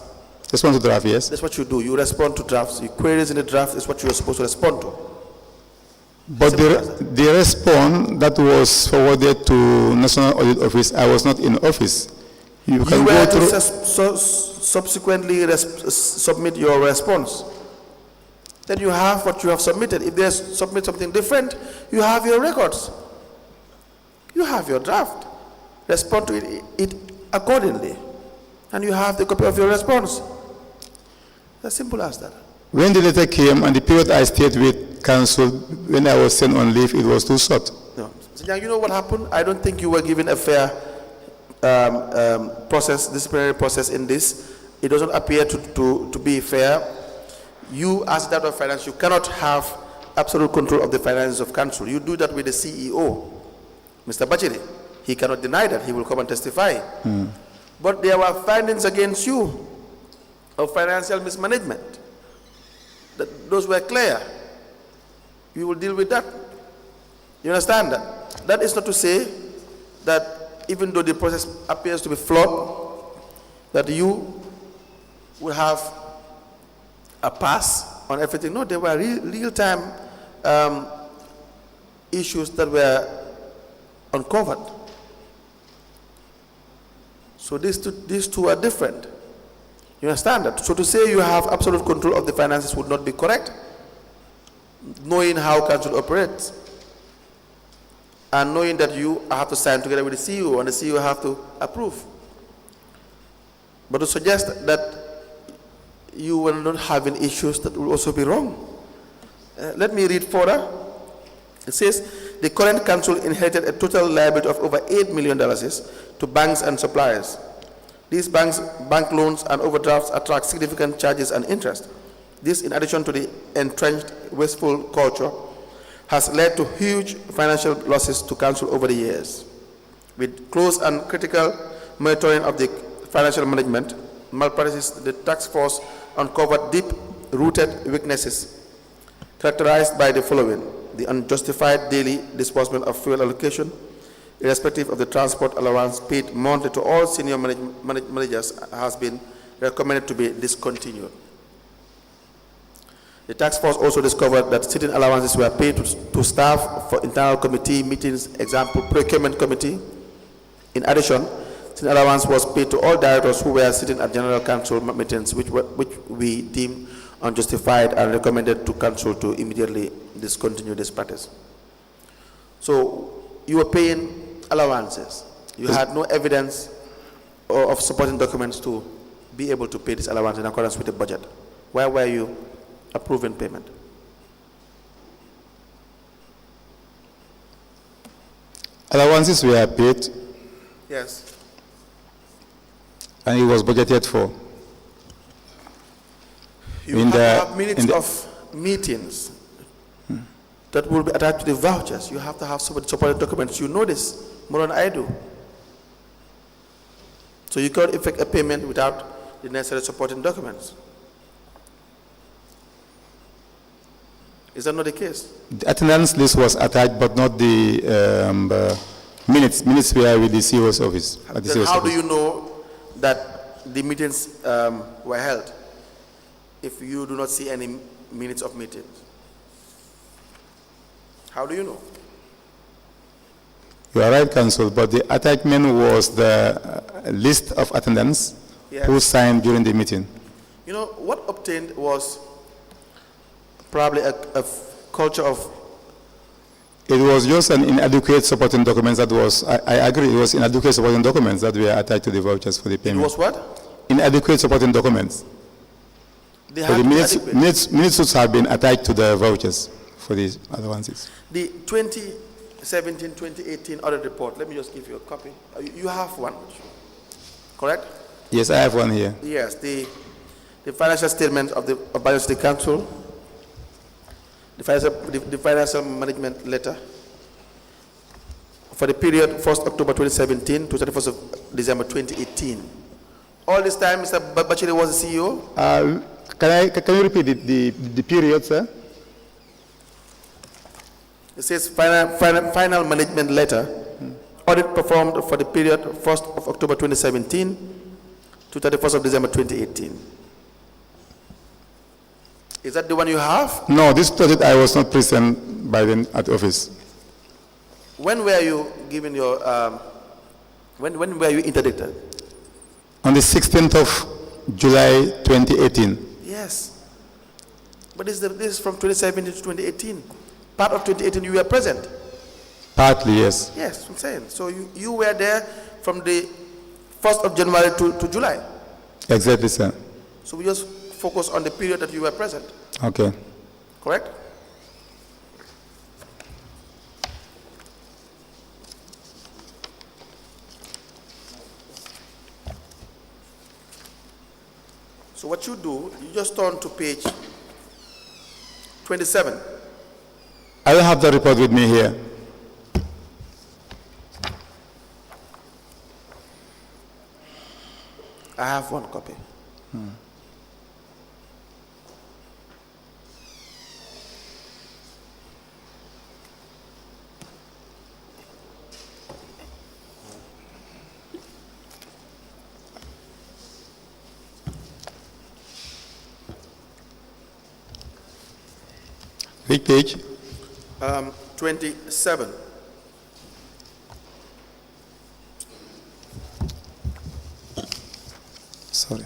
Respond to draft, yes. That's what you do. You respond to drafts. Your queries in the draft is what you are supposed to respond to. But the response that was forwarded to National Audit Office, I was not in office. You can You go were through. to subsequently submit your response. Then you have what you have submitted. If they submit something different, you have your records. You have your draft. Respond to it accordingly. And you have the copy of your response. As simple as that. When the letter came and the period I stayed with Council, when I was sent on leave, it was too short. No. You know what happened? I don't think you were given a fair disciplinary process in this. It doesn't appear to be fair. You, as Director of Finance, you cannot have absolute control of the finances of Council. You do that with the CEO, Mr. Batchilly. He cannot deny that. He will come and testify. But there were findings against you of financial mismanagement. Those were clear. You will deal with that. You understand that? That is not to say that even though the process appears to be flawed, that you will have a pass on everything. No, there were real-time issues that were uncovered. So these two are different. You understand that? So to say you have absolute control of the finances would not be correct, knowing how Council operates, and knowing that you have to sign together with the CEO, and the CEO have to approve. But to suggest that you will not have any issues, that will also be wrong. Let me read further. It says, the current Council inherited a total liability of over $8 million to banks and suppliers. These bank loans and overdrafts attract significant charges and interest. This, in addition to the entrenched wasteful culture, has led to huge financial losses to Council over the years. With close and critical monitoring of the financial management malpractices, the task force uncovered deep-rooted weaknesses characterized by the following: the unjustified daily disbursement of fuel allocation, irrespective of the transport allowance paid monthly to all senior managers, has been recommended to be discontinued. The task force also discovered that certain allowances were paid to staff for internal committee meetings, example, procurement committee. In addition, certain allowance was paid to all directors who were sitting at General Council meetings, which we deemed unjustified, and recommended to Council to immediately discontinue this practice. So you were paying allowances. You had no evidence or of supporting documents to be able to pay this allowance in accordance with the budget. Why were you approving payment? Allowances were paid Yes. and it was budgeted for. You In have to the- have minutes in the- of meetings that will be attached to the vouchers. You have to have supporting documents. You know this more than I do. So you cannot effect a payment without the necessary supporting documents. Is that not the case? The attendance list was attached, but not the minutes. Minutes were with the CO's office. At the Then CO's how do office. you know that the meetings were held if you do not see any minutes of meetings? How do you know? You are right, Council, but the attachment was the list of attendants Yes. who signed during the meeting. You know, what obtained was probably a culture of, It was just an inadequate supporting documents that was, I agree, it was inadequate supporting documents that were attached to the vouchers for the it payment. was what? Inadequate supporting documents. They For had the to be minutes, adequate. minutes should have been attached to the vouchers for these allowances. The 2017-2018 audit report, let me just give you a copy. You have one, correct? Yes, I have one here. Yes, the financial statement of Banjul City Council, the financial management letter for the period 1st October 2017 to 31st of December 2018. All this time, Mr. Batchilly was the CEO? Can you repeat the period, sir? It says final management letter, audit performed for the period 1st of October 2017 to 31st of December 2018. Is that the one you have? No, this project I was not present by then at office. When were you given your, when were you interdicted? On the 16th of July 2018. Yes. But this is from 2017 to 2018. Part of 2018 you were present. Partly, yes. Yes, I'm saying. So you were there from the 1st of January to July. Exactly, sir. So we just focus on the period that you were present. Okay. Correct? So what you do, you just turn to page 27. I will have the report with me here. I have one copy. Which page? 27. Sorry.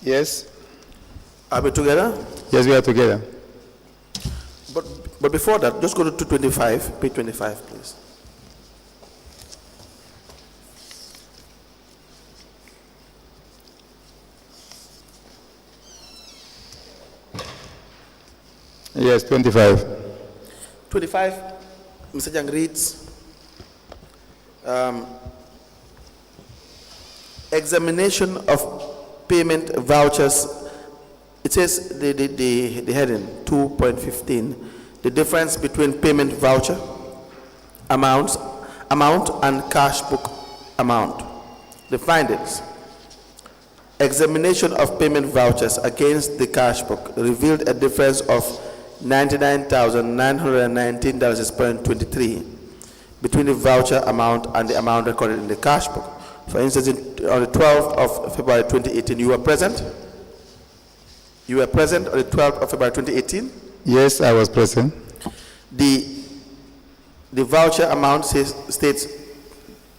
Yes? Are we together? Yes, we are together. But before that, just go to 225, page 25, please. Yes, 25. 25, Mr. Nyang reads, examination of payment vouchers. It says the heading 2.15, the difference between payment voucher amount and cash book amount. The findings. Examination of payment vouchers against the cash book revealed a difference of $99,919.23 between the voucher amount and the amount recorded in the cash book. For instance, on the 12th of February 2018, you were present? You were present on the 12th of February 2018? Yes, I was present. The voucher amount states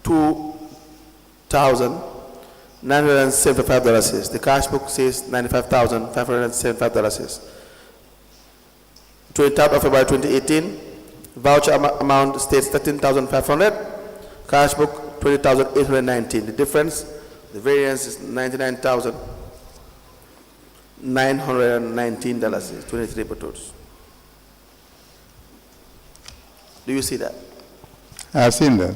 2,000 $975. The cash book says $95,575. 23rd of February 2018, voucher amount states $13,500. Cash book $20,819. The difference, the variance is $99,919, 23 buttons. Do you see that? I've seen that.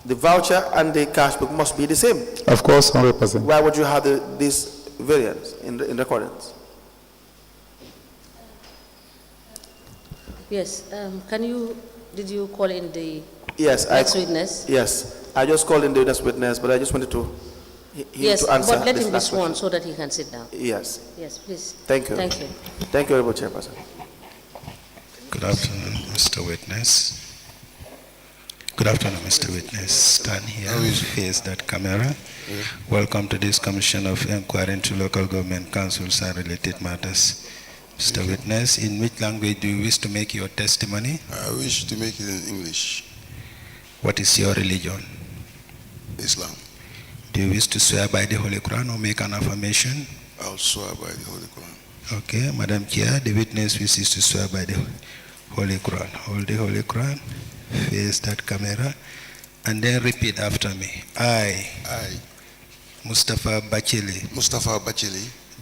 The voucher and the cash book must be the same. Of course, 100%. Why would you have this variance in recordings? Yes, did you call in the Yes, next witness? Yes, I just called in the next witness, but I just wanted to Yes, to answer but let this him be last sworn question. so that he can sit down. Yes. Yes, please. Thank you. Thank you. Thank you, Honorable Chairperson. Good afternoon, Mr. Witness. Good afternoon, Mr. Witness. Stand here, face that camera. Welcome to this Commission of Inquiry into Local Government Councils and related matters. Mr. Witness, in which language do you wish to make your testimony? I wish to make it in English. What is your religion? Islam. Do you wish to swear by the Holy Quran or make an affirmation? I'll swear by the Holy Quran. Okay, Madam Chair, the witness wishes to swear by the Holy Quran. Hold the Holy Quran, face that camera, and then repeat after me. I, Mustapha Batchilly,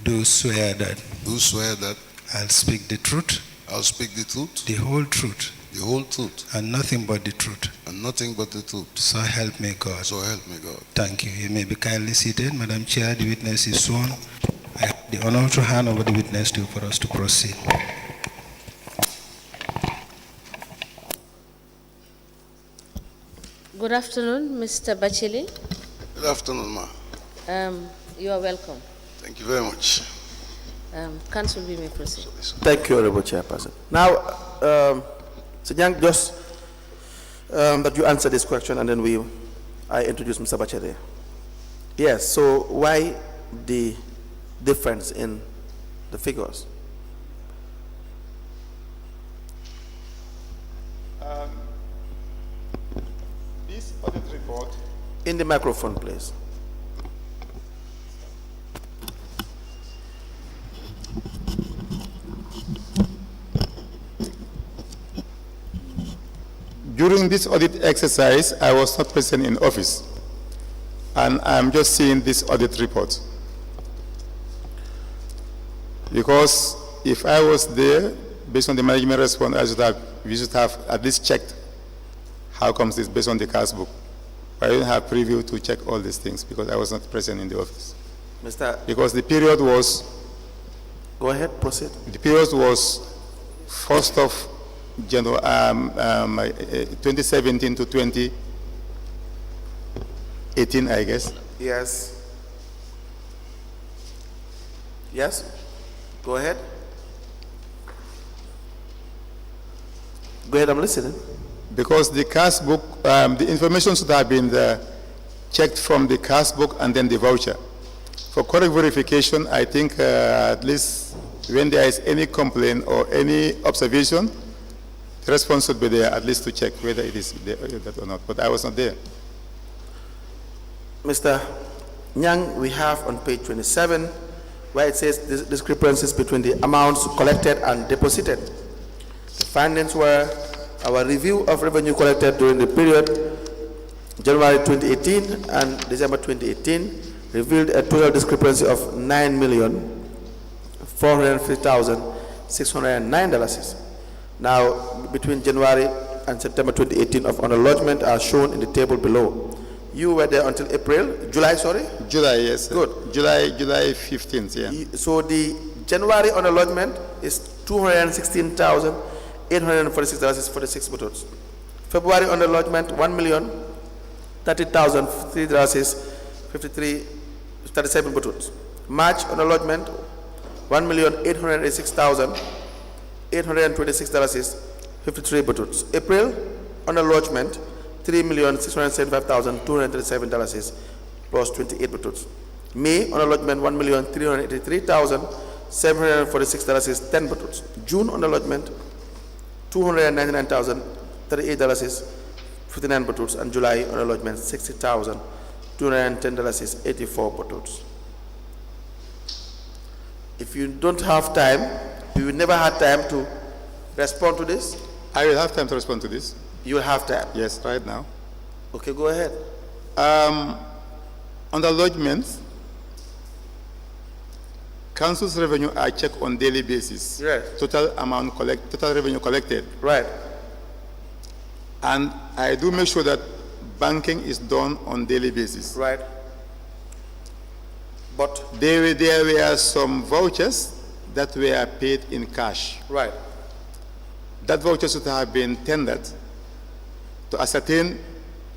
do swear that I'll speak the truth, the whole truth, whole truth, and nothing but the truth. and nothing but the truth. So help me God. So help me God. Thank you. You may be kindly seated. Madam Chair, the witness is sworn. I have the honor to hand over the witness to you for us to proceed. Good afternoon, Mr. Batchilly. Good afternoon, ma. You are welcome. Thank you very much. Council, we may proceed. Thank you, Honorable Chairperson. Now, so Nyang, just that you answer this question, and then I introduce Mr. Batchilly. Yes. So why the difference in the figures? This audit report. In the microphone, please. During this audit exercise, I was not present in office, and I'm just seeing this audit report. Because if I was there, based on the management response, we should have at least checked how comes this based on the cash book. I didn't have preview to check all these things because I was not present in the office. Because the period was... Go ahead, proceed. The period was 1st of January, 2017 to 2018, I guess. Yes. Yes? Go ahead. Go ahead, I'm listening. Because the cash book, the information should have been checked from the cash book and then the voucher. For correct verification, I think at least when there is any complaint or any observation, the response should be there at least to check whether it is there or not. But I was not there. Mr. Nyang, we have on page 27 where it says discrepancies between the amounts collected and deposited. The findings were our review of revenue collected during the period January 2018 and December 2018 revealed a total discrepancy of $9,450,609. Now, between January and September 2018 of unlodgement are shown in the table below. You were there until July, sorry? July, yes. Good. July 15th, yeah. So the January unlodgement is $216,846 for the 6 bottles. February unlodgement, $1,030,337 bottles. March unlodgement, $1,886,826.53 bottles. April unlodgement, $3,675,237 plus 28 bottles. May unlodgement, $1,383,746 10 bottles. June unlodgement, $299,038 59 bottles, and July unlodgement $60,000 $210 is 84 bottles. If you don't have time, you will never have time to respond to this? I will have time to respond to this. You will have time? Yes, right now. Okay, go ahead. On the lodgements, council's revenue are checked on daily basis. Yes. Total revenue collected. Right. And I do make sure that banking is done on daily basis. Right. But There were some vouchers that were paid in cash. right. That voucher should have been tendered to ascertain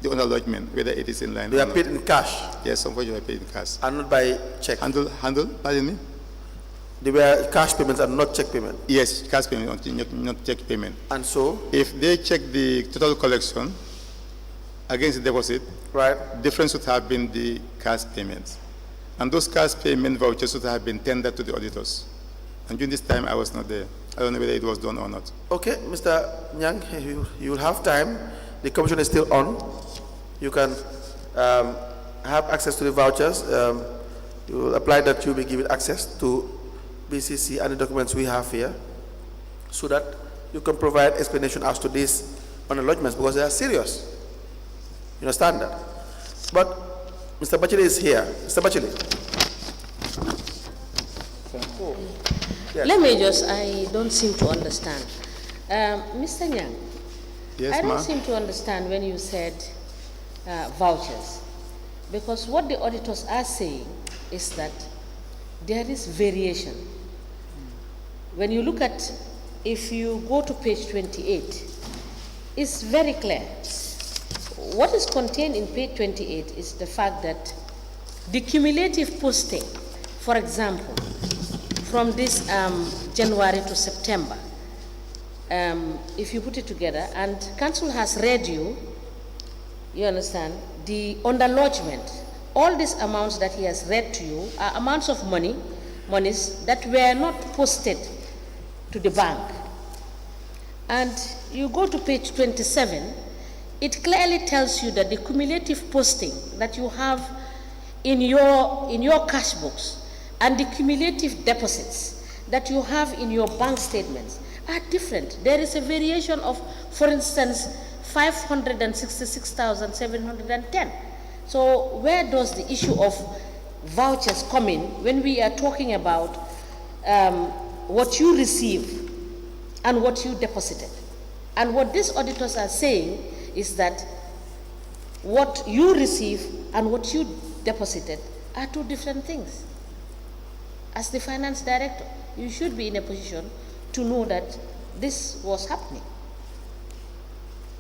the lodgement, whether it is in line. They or are not. paid in cash Yes, some vouchers are paid in cash. and not by check. Pardon me? They were cash payments and not check payment. Yes, cash payment, not check payment. And so, If they check the total collection against the deposit, right. difference would have been the cash payments. And those cash payment vouchers would have been tendered to the auditors. And during this time, I was not there. I don't know whether it was done or not. Okay, Mr. Nyang, you will have time. The commission is still on. You can have access to the vouchers. You will apply that you will be given access to B.C.C and the documents we have here so that you can provide explanation as to these lodgements because they are serious. You understand that? But Mr. Batchilly is here. Mr. Batchilly. Yes. Let me just, I don't seem to understand. Mr. Nyang, Yes, I don't ma'am. seem to understand when you said vouchers, because what the auditors are saying is that there is variation. When you look at, if you go to page 28, it's very clear. What is contained in page 28 is the fact that the cumulative posting, for example, from this January to September, if you put it together, and council has read you understand, the underlodgement, all these amounts that he has read to you are amounts of monies that were not posted to the bank. And you go to page 27, it clearly tells you that the cumulative posting that you have in your cash books and the cumulative deposits that you have in your bank statements are different. There is a variation of, for instance, 566,710. So where does the issue of vouchers come in when we are talking about what you receive and what you deposited? And what these auditors are saying is that what you receive and what you deposited are two different things. As the finance director, you should be in a position to know that this was happening.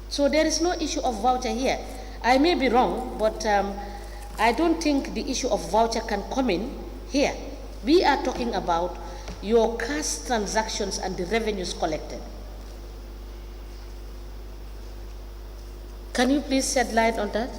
So there is no issue of voucher here. I may be wrong, but I don't think the issue of voucher can come in here. We are talking about your cash transactions and the revenues collected. Can you please shed light on that?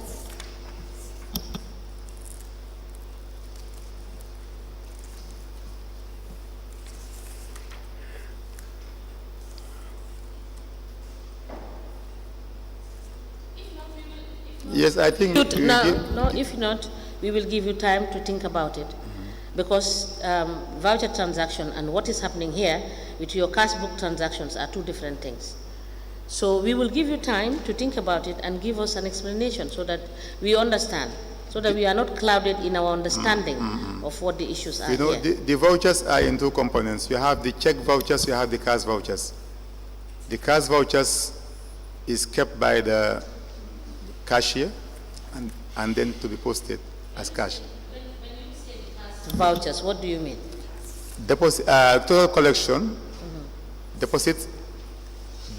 Yes, I think. No, if not, we will give you time to think about it. Because voucher transaction and what is happening here with your cash book transactions are two different things. So we will give you time to think about it and give us an explanation so that we understand, so that we are not clouded in our understanding of what the issues are You know, here. the vouchers are in two components. You have the check vouchers, you have the cash vouchers. The cash vouchers is kept by the cashier and then to be posted as cash. Vouchers, what do you mean? Deposit, total collection, deposit,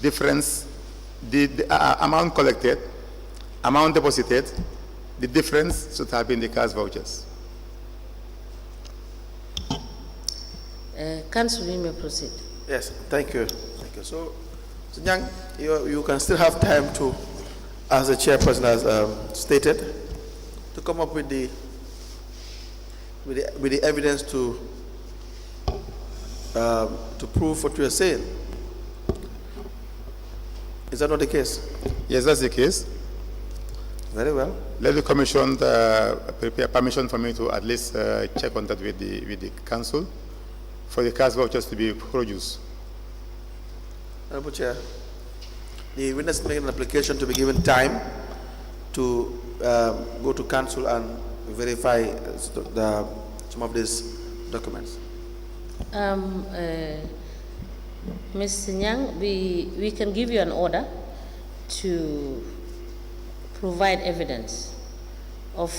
difference, the amount collected, amount deposited, the difference should have been the cash vouchers. Council, we may proceed. Yes, thank you. Thank you. So Nyang, you can still have time to, as the chairperson has stated, to come up with the evidence to prove what you are saying. Is that not the case? Yes, that's the case. Very well. Let the commission prepare permission for me to at least check on that with the council for the cash vouchers to be produced. Honorable Chair, the witness making an application to be given time to go to council and verify some of these documents. Mr. Nyang, we can give you an order to provide evidence of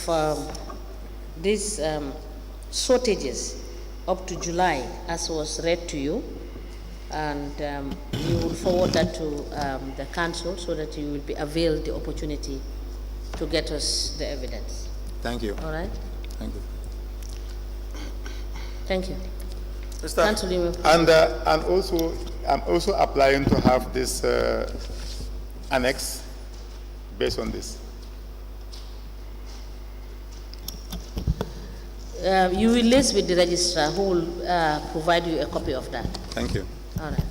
these shortages up to July, as was read to you, and you will forward that to the council so that you will be availed the opportunity to get us the evidence. Thank you. All right? Thank you. Thank you. Mr. Council, you may proceed. And also, I'm also applying to have this annex based on this. You will liaise with the registrar who will provide you a copy of that. Thank you. All right.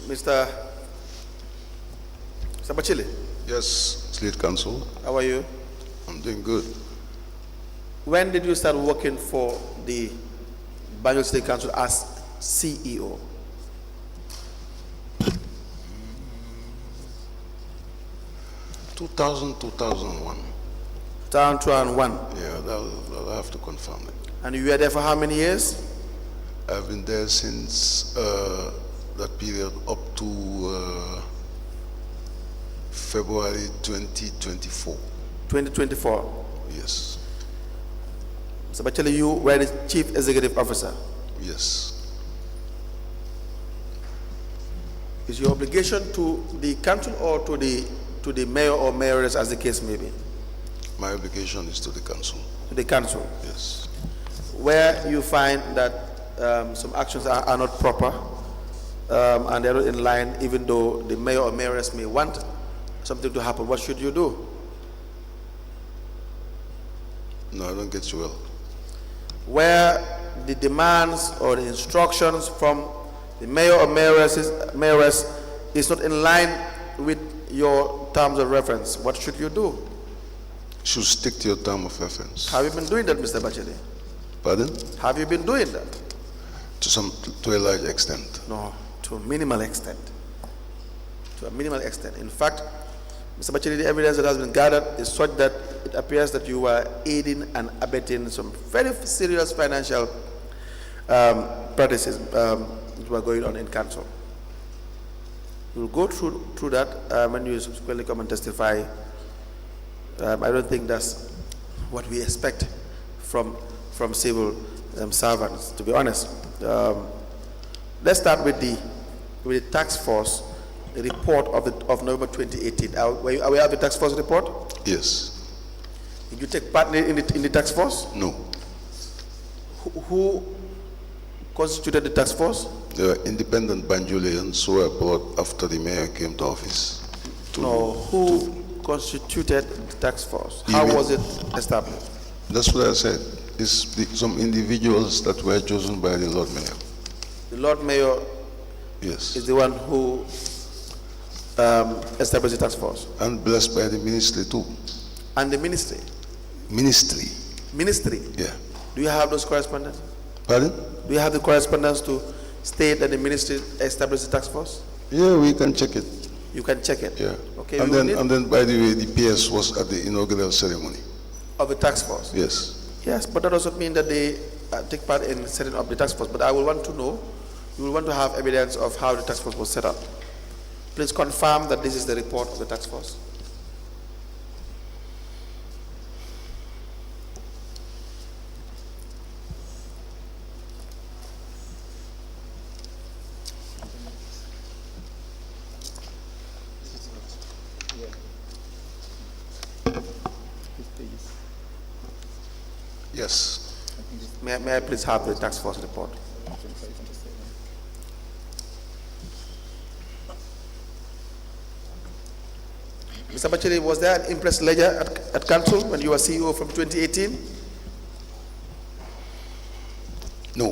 Mr. Batchilly, Yes, State Council. how are you? I'm doing good. When did you start working for the Banjul State Council as CEO? 2001. 2001. Yeah, I'll have to confirm it. And you were there for how many years? I've been there since that period up to February 2024. 2024. Yes, Mr. Batchilly, you were the Chief Executive Officer. yes. Is your obligation to the council or to the mayor or mayoress, as the case may be? My obligation is to the council. To the council. Yes. Where you find that some actions are not proper and they're not in line, even though the mayor or mayoress may want something to happen, what should you do? No, I don't get you well. Where the demands or the instructions from the mayor or mayoress is not in line with your terms of reference, what should you do? Should stick to your term of reference. Have you been doing that, Mr. Batchilly? Pardon? Have you been doing that? To a large extent. No, to a minimal extent. To a minimal extent. In fact, Mr. Batchilly, the evidence that has been gathered is such that it appears that you were aiding and abetting some very serious financial practices that were going on in council. We'll go through that when you subsequently come and testify. I don't think that's what we expect from civil servants, to be honest. Let's start with the task force report of November 2018. Are we aware of the task force report? Yes. Did you take part in the task force? No. Who constituted the task force? There were independent Banjulians who were brought after the mayor came to office. Who constituted the task force? You How mean- was it established? That's what I said. It's some individuals that were chosen by the Lord Mayor. The Lord Mayor Yes. is the one who established the task force. And blessed by the ministry too. And the ministry? Ministry. Ministry? Yeah. Do you have those correspondence? Pardon? Do you have the correspondence to state that the ministry established the task force? Yeah, we can check it. You can check it. Yeah. Okay. And then, by the way, the PS was at the inaugural ceremony. Of the task force? Yes. Yes, but that doesn't mean that they take part in setting up the task force. But I will want to know, you will want to have evidence of how the task force was set up. Please confirm that this is the report of the task force. Yes. May I please have the task force report? Mr. Batchilly, was there an impress ledger at council when you were CEO from 2018? No.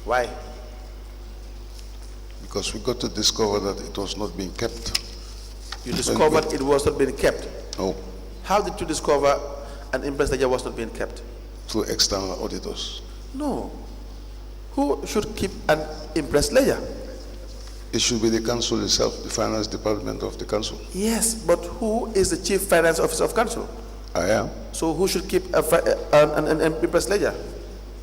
Why? Because we got to discover that it was not being kept. You discovered it was not being kept. No, How did you discover an impress ledger was not being kept? through external auditors. No. Who should keep an impress ledger? It should be the council itself, the finance department of the council. Yes, but who is the chief finance officer of council? I am. So who should keep an impress ledger?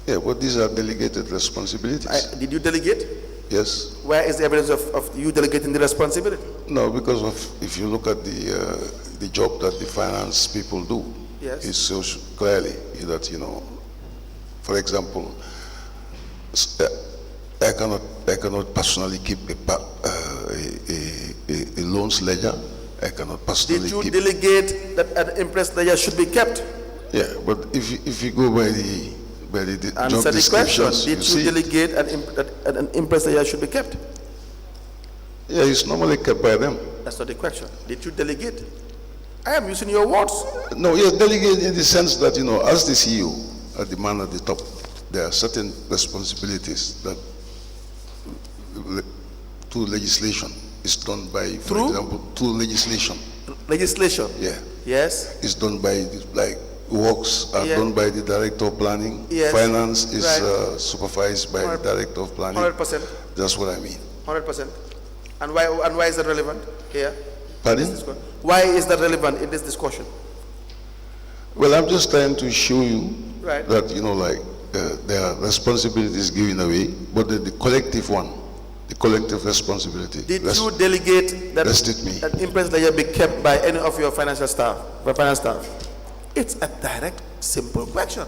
Yeah, but these are delegated responsibilities. Did you delegate? Yes. Where is the evidence of you delegating the responsibility? No, because of, if you look at the job that the finance people do, Yes. it shows clearly that, you know, for example, I cannot personally keep a loans ledger. I cannot personally Did you keep. delegate that an impress ledger should be kept? Yeah, but if you go by the job Answer the question. descriptions, Did you see, delegate that an impress ledger should be kept? yeah, it's normally kept by them. That's not the question. Did you delegate? I am using your words. No, yes, delegate in the sense that, you know, as the CEO, as the man at the top, there are certain responsibilities that through legislation is done by, for example, through legislation. Legislation. Yeah. Yes. It's done by, like, works are done by the director of planning. Yes. Finance is Right. supervised by the director of planning. 100%. That's what I mean. 100%. And why is that relevant here? Pardon? Why is that relevant in this discussion? Well, I'm just trying to show you Right. that, you know, like, there are responsibilities given away, but the collective one, the collective responsibility. Did you delegate that rest with me. an impress ledger be kept by any of your financial staff, finance staff? It's a direct, simple question,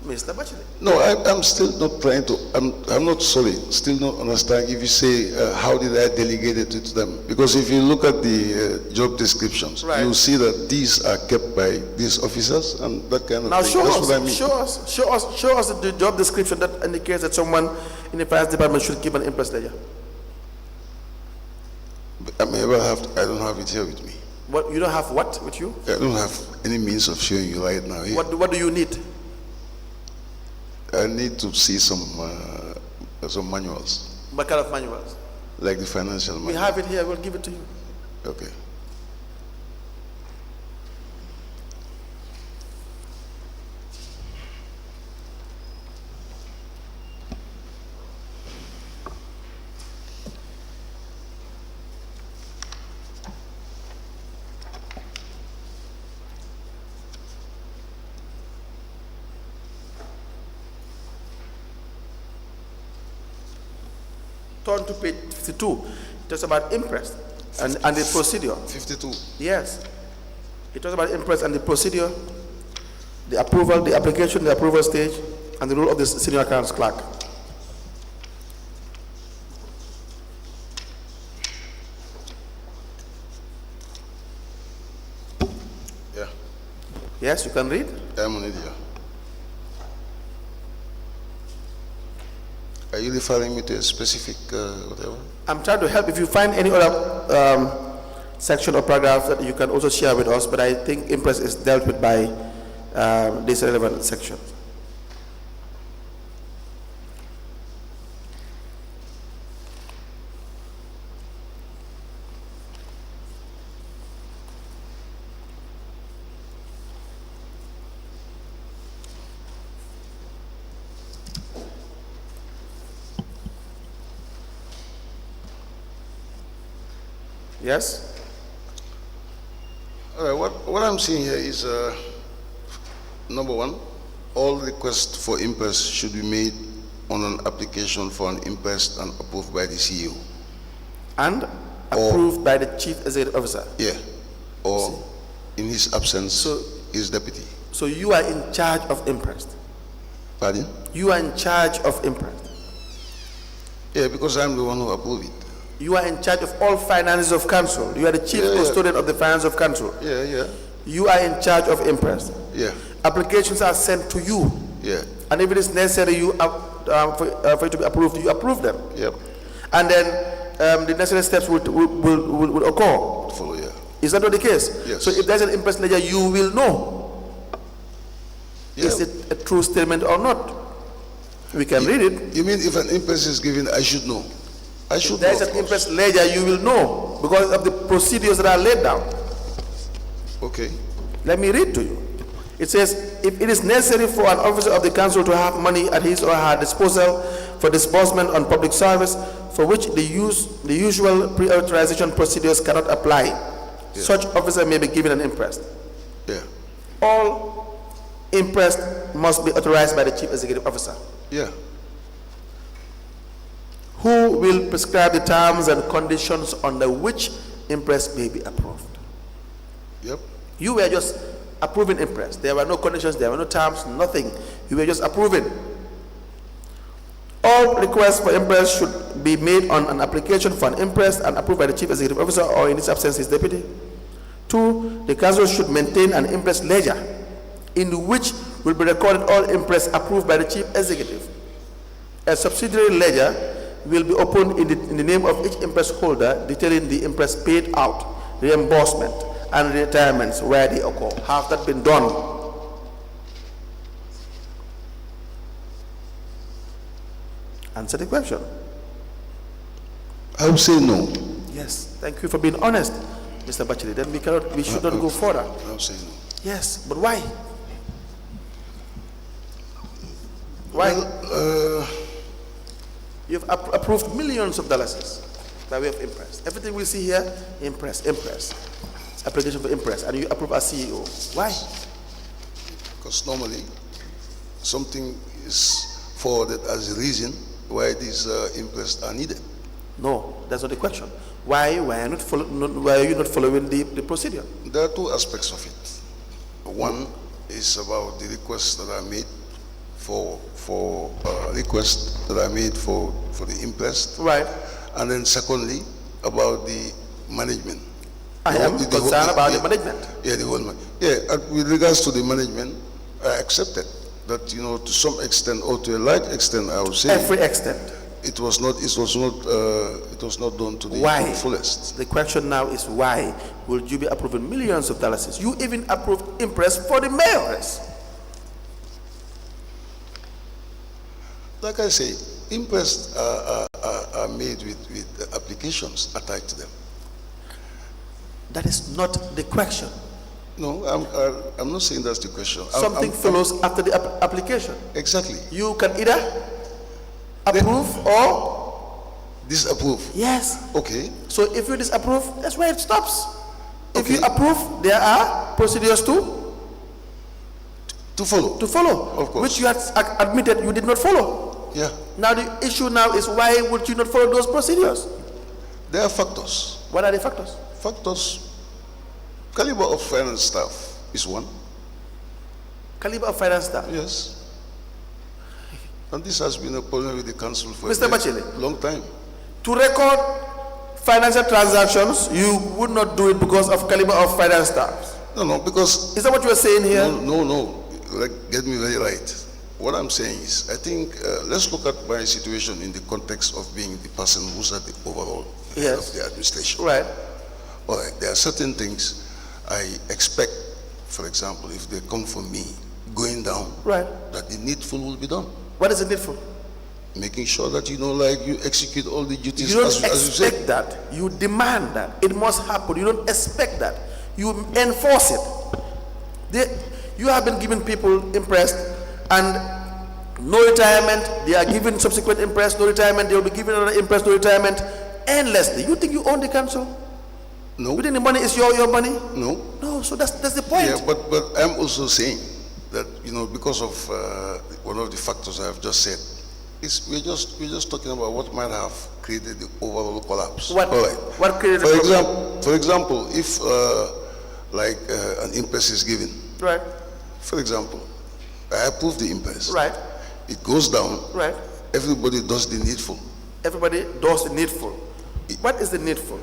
Mr. Batchilly. No, I'm still not trying to, I'm not sorry, still not understanding if you say, how did I delegate it to them? Because if you look at the job descriptions, Right. you'll see that these are kept by these officers and that kind of Now thing. show That's us, what I mean. show us the job description that indicates that someone in the finance department should keep an impress ledger. I don't have it here with me. What, you don't have what with you? I don't have any means of showing you right now here. What do you need? I need to see some manuals, What kind of manuals? like the financial We manual. have it here, we'll give it to you. Okay. Turn to page 52. It talks about impress and the procedure. 52. Yes. It talks about impress and the procedure, the approval, the application, the approval stage, and the role of the senior accounts clerk. Yeah, Yes, you can read. I'm on it here. Are you referring me to a specific whatever? I'm trying to help. If you find any other section or paragraph that you can also share with us, but I think impress is dealt with by this relevant section. Yes? All right, what I'm seeing here is, number one, all requests for impress should be made on an application for an impress and approved by the CEO. And approved by the chief executive officer. Yeah, or in his absence, his deputy. So you are in charge of impress. Pardon? You are in charge of impress. Yeah, because I'm the one who approved it. You are in charge of all finances of council. You are the chief custodian of the finance of council. Yeah, yeah. You are in charge of impress. Yeah. Applications are sent to you. Yeah. And if it is necessary for it to be approved, you approve them. Yep. And then the necessary steps will occur. Follow, yeah. Is that not the case? Yes. So if there's an impress ledger, you will know. Yeah. Is it a true statement or not? We can read it. You mean if an impress is given, I should know? I should If there's know, an impress ledger, you will know because of the procedures that are laid down. Okay. Okay. Let me read to you. It says, if it is necessary for an officer of the council to have money at his or her disposal for disbursement on public service for which the usual pre-authorization procedures cannot apply, such officer may be given an imprest. Yeah. All imprest must be authorized by the chief executive officer, Yeah. who will prescribe the terms and conditions under which imprest may be approved. Yep. You were just approving imprest. There were no conditions, there were no terms, nothing. You were just approving. All requests for imprest should be made on an application for an imprest and approved by the chief executive officer or in his absence his deputy. 2, the council should maintain an imprest ledger in which will be recorded all imprest approved by the chief executive. A subsidiary ledger will be opened in the name of each imprest holder detailing the imprest paid out, reimbursement, and retirements where they occur. Have that been done? Answer the question. I would say no. Yes, thank you for being honest, Mr. Batchilly. Then we should not go further. I would say no. Yes, but why? Why? Well, You've approved millions of dollars by way of imprest. Everything we see here, imprest. It's application for imprest, and you approve as CEO. Why? because normally something is forwarded as a reason why these imprests are needed. No, that's not the question. Why are you not following the procedure? There are two aspects of it. One is about the requests that are made for the imprest. Right. And then secondly, about the management. I am concerned about the management. Yeah, the whole yeah, and with regards to the management, I accepted that, you know, to some extent or to a large extent, I would say every extent. It was not done to the fullest. The question now is why would you be approving millions of dollars? You even approved imprest for the mayors. Like I say, imprests are made with applications attached to them. That is not the question. No, I'm not saying that's the question. Something follows after the application. Exactly. You can either approve or disapprove. Yes. Okay. So if you disapprove, that's where it stops. If Okay. you approve, there are procedures to follow. To follow. Of course. Which you had admitted you did not follow. Yeah. Now the issue now is why would you not follow those procedures? There are factors. What are the factors? Factors. Caliber of finance staff is one. Caliber of finance staff. Yes. And this has been a problem with the council for Mr. a Batchilly, long time. to record financial transactions, you would not do it because of caliber of finance staff. No, because Is that what you are saying here? no. Like, get me very right. What I'm saying is, I think let's look at my situation in the context of being the person who's at the overall head of the administration. Right. All right. There are certain things I expect, for example, if they come from me going down, Right. that the needful will be done. What is the needful? Making sure that, you know, like you execute all the duties You don't as you expect said. that. You demand that. It must happen. You don't expect that. You enforce it. You have been giving people impressed and no retirement. They are given subsequent impressed, no retirement. They will be given another impressed, no retirement, endlessly. You think you own the council? No. You think the money is your money? No. No. So that's the point. Yeah, but I'm also saying that, you know, because of one of the factors I have just said, we're just talking about what might have created the overall collapse. What? All right. What created the problem? For example, if an impress is given, Right. for example, I approve the impress. Right. It goes down. Right. Everybody does the needful. Everybody does the needful. What is the needful?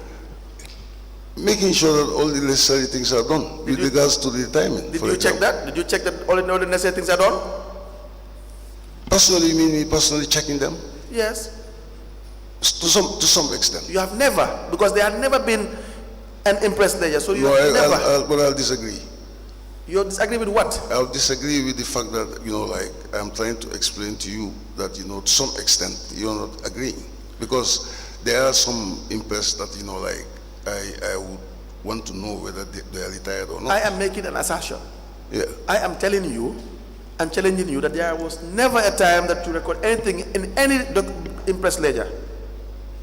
Making sure that all the necessary things are done with regards to the retirement. Did you check that? Did you check that all the necessary things are done? Personally, you mean me personally checking them? Yes. To some extent. You have never, because there had never been an impress ledger, so you have never. But I'll disagree. You disagree with what? I'll disagree with the fact that, you know, like, I'm trying to explain to you that, you know, to some extent, you're not agreeing. Because there are some impress that, you know, like, I would want to know whether they are retired or not. I am making an assertion. Yeah. I am telling you and challenging you that there was never a time that you record anything in any impress ledger.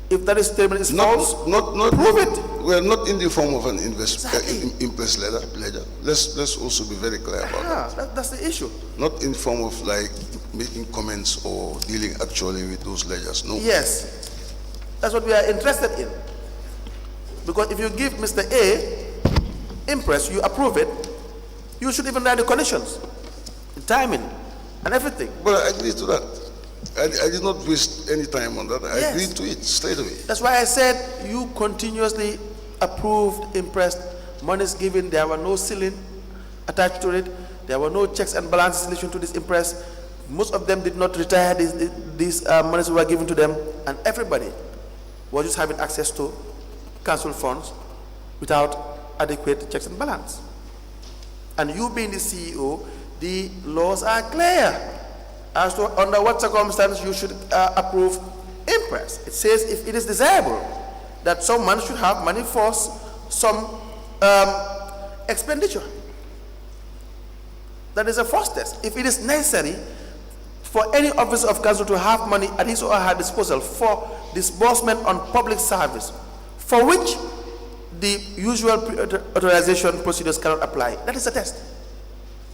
If that statement is false, prove it. Well, not in the form of an Exactly. impress ledger. Let's also be very clear about that. That's the issue. Not in form of like making comments or dealing actually with those ledgers. No. Yes, that's what we are interested in. Because if you give Mr. A impress, you approve it, you should even write the conditions, the timing, and everything. But I agree to that. I did not waste any time on that. I Yes. agreed to it straight away. That's why I said you continuously approved, impressed, monies given, there were no ceiling attached to it, there were no checks and balances in relation to this impress. Most of them did not retire, these monies were given to them, and everybody was just having access to council funds without adequate checks and balance. And you being the CEO, the laws are clear as to under what circumstance you should approve impress. It says if it is desirable that someone should have money for some expenditure. That is a first test. If it is necessary for any officer of council to have money at his or her disposal for disbursement on public service, for which the usual authorization procedures cannot apply, that is a test.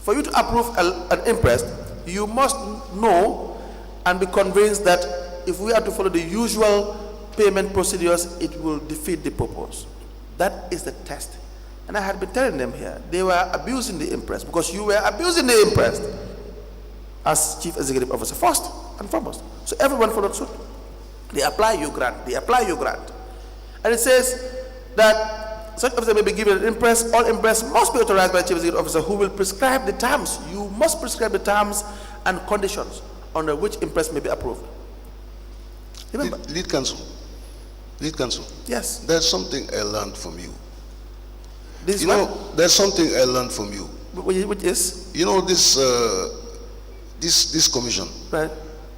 For you to approve an impress, you must know and be convinced that if we are to follow the usual payment procedures, it will defeat the purpose. That is the test. And I had been telling them here, they were abusing the impress because you were abusing the impress as chief executive officer first and foremost. So everyone followed suit. They apply, you grant. They apply, you grant. And it says that such officer may be given an impress. All impress must be authorized by the chief executive officer who will prescribe the terms. You must prescribe the terms and conditions under which impress may be approved. Remember? Lead counsel. Yes. There's something I learned from you. This You know, there's something I learned from you. which is, You know, this commission, right?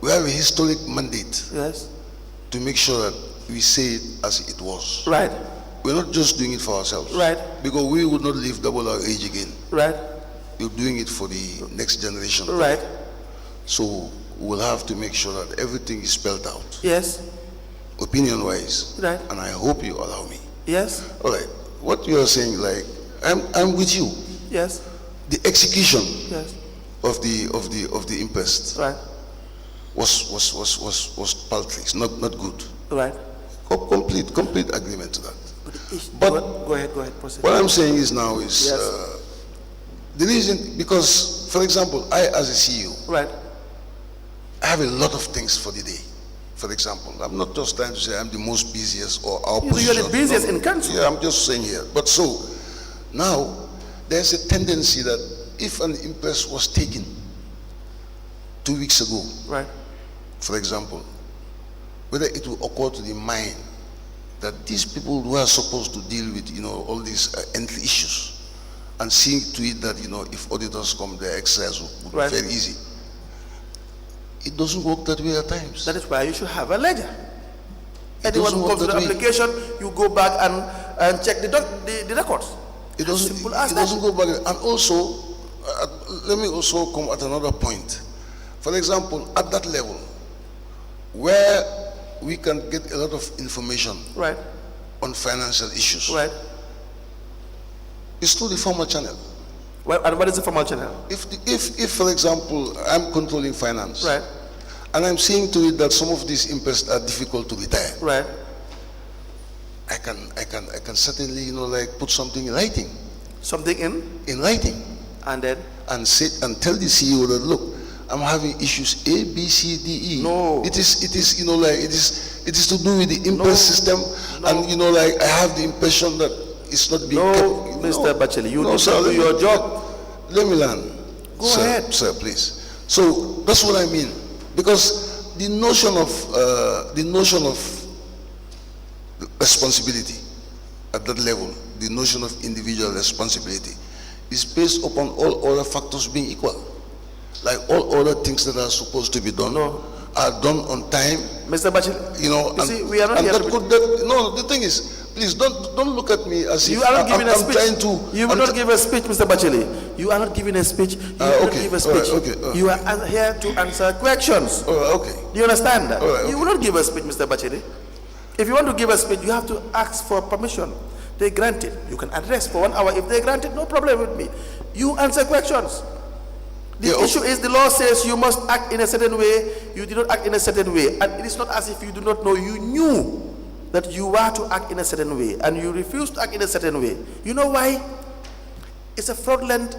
we have a historic mandate Yes. to make sure that we say it as it was. Right. We're not just doing it for ourselves. Right. Because we would not live double our age again. Right. We're doing it for the next generation. Right. So we'll have to make sure that everything is spelled out, Yes. opinion-wise. Right. And I hope you allow me. Yes. All right. What you are saying, like, I'm with you. Yes. The execution Yes. of the imprest Right. was paltry. It's not good. Right. Complete agreement to that. But But go ahead. Proceed. what I'm saying is now is Yes. the reason, because for example, I as a CEO, Right. I have a lot of things for the day. For example, I'm not just trying to say I'm the most busiest or our You're position. the busiest No. in council. Yeah, I'm just saying here. But so now there's a tendency that if an impress was taken 2 weeks ago, Right. for example, whether it will occur to the mind that these people who are supposed to deal with, all these entry issues, and seeing to it that, if auditors come, their exercise would Right. be very easy. It doesn't work that way at times. That is why you should have a ledger. It Anyone doesn't who work comes to the that way. application, you go back and check the records. It doesn't, Simple as it that. doesn't go back. And also, let me also come at another point. For example, at that level, where we can get a lot of information Right. on financial issues, Right. it's through the formal channel. Well, and what is the formal channel? If for example, I'm controlling finance, Right. and I'm seeing to it that some of these imprests are difficult to retire, Right. I can certainly, like put something in writing, Something in writing, and then and say and tell the CEO that, look, I'm having issues A, B, C, D, E. No. It is, like it is to do with the impress system, and like I have the impression that it's not being kept. Mr. Batchilly, you No, need sir, to do your job. Let me learn. Go Sir, ahead. sir, please. So that's what I mean, because the notion of responsibility at that level, the notion of individual responsibility, is based upon all other factors being equal. Like all other things that are supposed to be done are done on time. Mr. Batchilly, You see, we are not here to the thing is, please don't look at me as You if are not giving a I'm speech. trying to. You will not give a speech, Mr. Batchilly. You are not giving a speech. You will not give a speech. You are here to answer questions. Okay. Do you understand that? Okay. You will not give a speech, Mr. Batchilly. If you want to give a speech, you have to ask for permission. They grant it. You can address for 1 hour. If they grant it, no problem with me. You answer questions. The issue is the law says you must act in a certain way. You did not act in a certain way. And it is not as if you do not know. You knew that you were to act in a certain way and you refused to act in a certain way. You know why? It's a fraudulent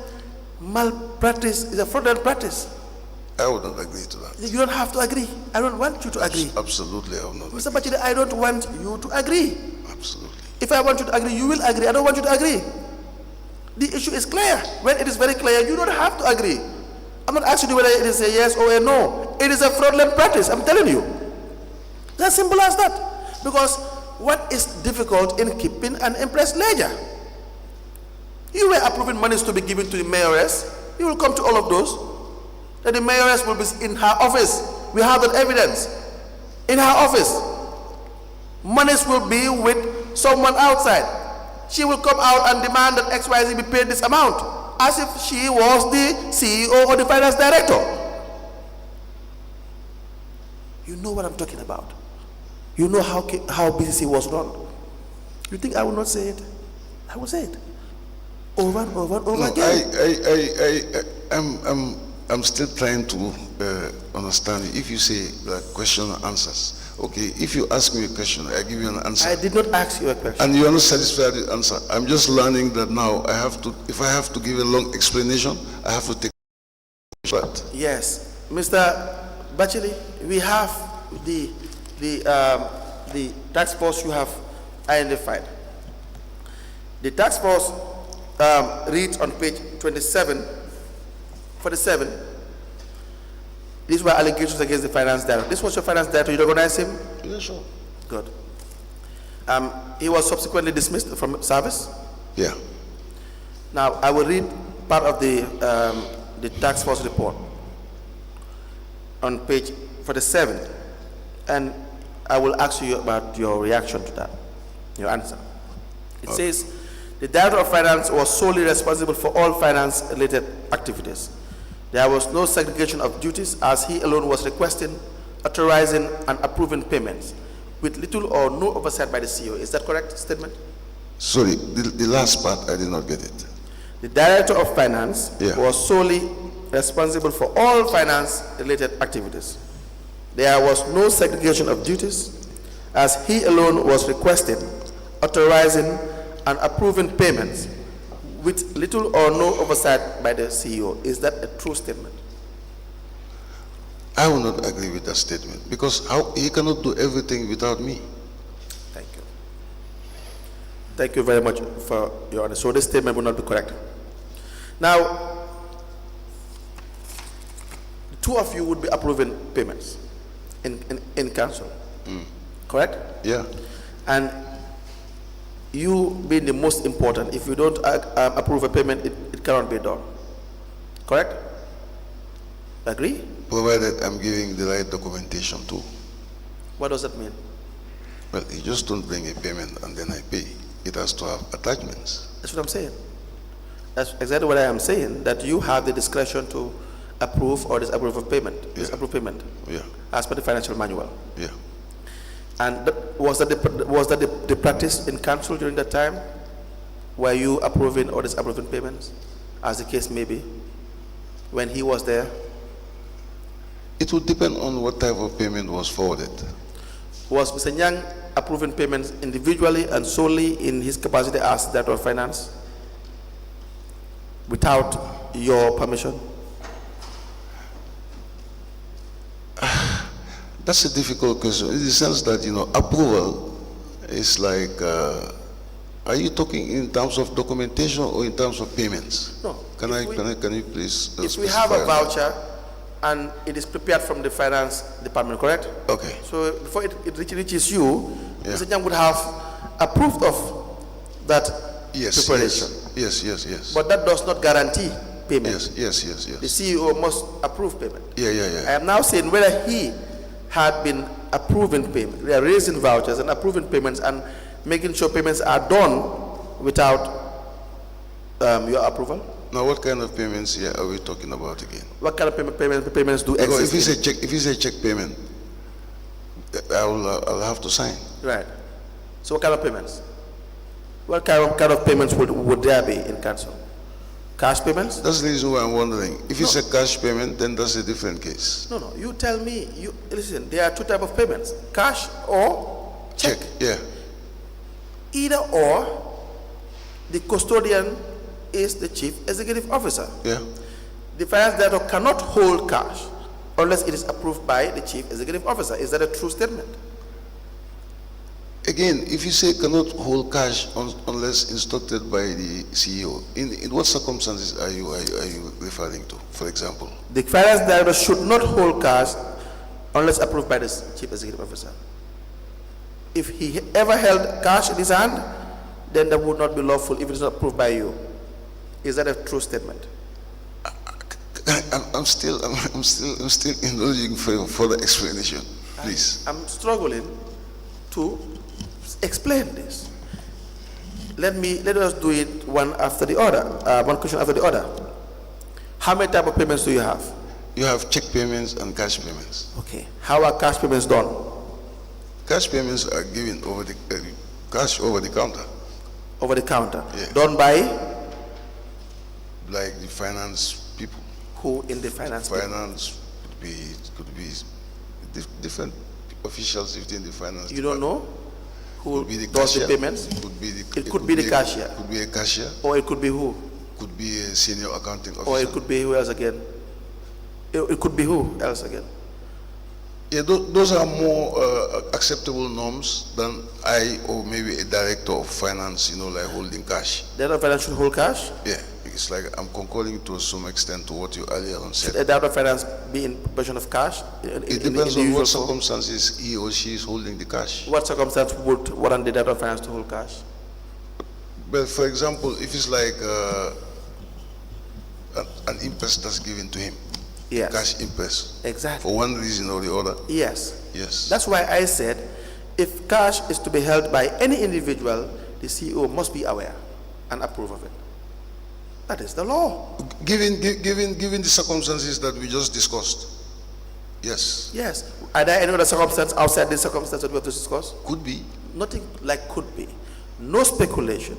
malpractice. It's a fraudulent practice. I would not agree to that. You don't have to agree. I don't want you to agree. Absolutely, I will not. Mr. Batchilly, I don't want you to agree. Absolutely. If I want you to agree, you will agree. I don't want you to agree. The issue is clear. When it is very clear, you don't have to agree. I'm not asking you whether it is a yes or a no. It is a fraudulent practice, I'm telling you. It's as simple as that. Because what is difficult in keeping an impress ledger? You were approving monies to be given to the mayoress. You will come to all of those. That the mayoress will be in her office. We have that evidence. In her office. Monies will be with someone outside. She will come out and demand that XYZ be paid this amount, as if she was the CEO or the finance director. You know what I'm talking about. You know how B.C.C was run. You think I will not say it? I will say it. Over and over and over again. I'm still trying to understand you. If you say like question and answers, okay, if you ask me a question, I give you an answer. I did not ask you a question. And you are not satisfied with the answer. I'm just learning that now I have to, if I have to give a long explanation, I have to take that. Yes. Mr. Batchilly, we have the task force you have identified. The task force reads on page 47. These were allegations against the finance director. This was your finance director. You recognize him? Yeah, sure. Good. He was subsequently dismissed from service. Yeah. Now I will read part of the task force report on page 47, and I will ask you about your reaction to that, your answer. It says the director of finance was solely responsible for all finance-related activities. There was no segregation of duties, as he alone was requesting, authorizing, and approving payments, with little or no oversight by the CEO. Is that correct statement? Sorry, the last part I did not get it. The director of finance was solely responsible for all finance-related activities. There was no segregation of duties, as he alone was requesting, authorizing, and approving payments, with little or no oversight by the CEO. Is that a true statement? I will not agree with that statement, because he cannot do everything without me. Thank you. Thank you very much for your honor. So this statement will not be correct. Now, the two of you would be approving payments in council, correct? Yeah. And you being the most important, if you don't approve a payment, it cannot be done, correct? Agree? Provided I'm giving the right documentation too. What does that mean? Well, you just don't bring a payment and then I pay. It has to have attachments. That's what I'm saying. That's exactly what I am saying, that you have the discretion to approve or disapprove of payment, disapprove payment, as per the financial manual. Yeah. And was that the practice in council during that time? Were you approving or disapproving payments, as the case may be, when he was there? It would depend on what type of payment was forwarded. Was Mr. Nyang approving payments individually and solely in his capacity as Director of Finance, without your permission? That's a difficult question, in the sense that, approval is like, are you talking in terms of documentation or in terms of payments? No. Can you please if we have a voucher and it is prepared from the finance department, correct? Okay. So before it reaches you, Mr. Nyang would have approved of that preparation. Yes. But that does not guarantee payment. Yes. The CEO must approve payment. Yeah. I am now saying whether he had been approving payment, raising vouchers and approving payments, and making sure payments are done without your approval? Now, what kind of payments here are we talking about again? What kind of payments do Because exist? if it's a check payment, I'll have to sign. Right. So what kind of payments? What kind of payments would there be in council? Cash payments? That's the reason why I'm wondering. If it's a cash payment, then that's a different case. No, you tell me. You listen. There are two types of payments: cash or check. Yeah. Either or, the custodian is the chief executive officer. Yeah. The finance director cannot hold cash unless it is approved by the chief executive officer. Is that a true statement? Again, if you say cannot hold cash unless instructed by the CEO, in what circumstances are you referring to, for example? The finance director should not hold cash unless approved by the chief executive officer. If he ever held cash in his hand, then that would not be lawful if it is not approved by you. Is that a true statement? I'm still indulging for further explanation, please. I'm struggling to explain this. Let us do it one after the other, one question after the other. How many type of payments do you have? You have check payments and cash payments. Okay. How are cash payments done? Cash payments are given over the cash over the counter. Over the counter. Yeah. Done by? Like the finance people. Who in the finance? Finance could be different officials within the finance. You don't know who could be the does cashier. the payments? It could be the cashier. Could be a cashier. Or it could be who? Could be a senior accounting officer. Or it could be who else again? It could be who else again? Yeah, those are more acceptable norms than I or maybe a director of finance, like holding cash. Director of finance should hold cash? Yeah, it's like I'm concurring to some extent to what you earlier on said. Should a director of finance be in possession of cash? It depends on what circumstances he or she is holding the cash. What circumstance would warrant the director of finance to hold cash? Well, for example, if it's like an imprest that's given to him, yes. Cash imprest. Exactly. For one reason or the other. Yes. Yes. That's why I said, if cash is to be held by any individual, the CEO must be aware and approve of it. That is the law. Given the circumstances that we just discussed. Yes. Yes. Are there any other circumstances outside the circumstances that we have to discuss? Could be. Nothing like could be. No speculation.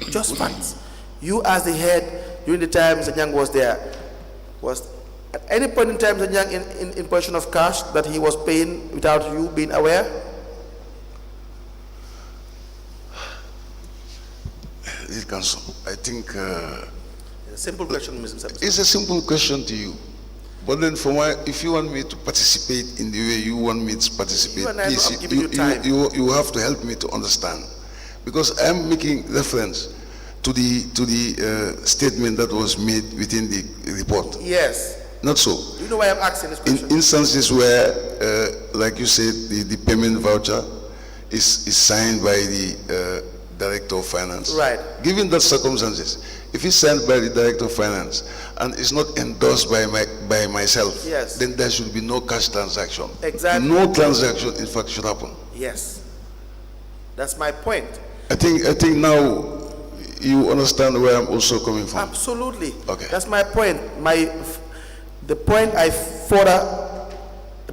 Just facts. You as the head, during the time Mr. Nyang was there, was at any point in time Mr. Nyang in possession of cash that he was paying without you being aware? Council, I think A simple question, Mr. Mustapha. it's a simple question to you. But then if you want me to participate in the way you want me to participate, You and I please, have given you time. you have to help me to understand. Because I'm making reference to the statement that was made within the report. Yes. Not so. You know why I'm asking this question? In instances where, like you said, the payment voucher is signed by the Director of Finance. Right. Given that circumstances, if it's signed by the Director of Finance and it's not endorsed by myself, yes, then there should be no cash transaction. Exactly. No transaction, in fact, should happen. Yes. That's my point. I think now you understand where I'm also coming from. Absolutely. Okay. That's my point. The point I further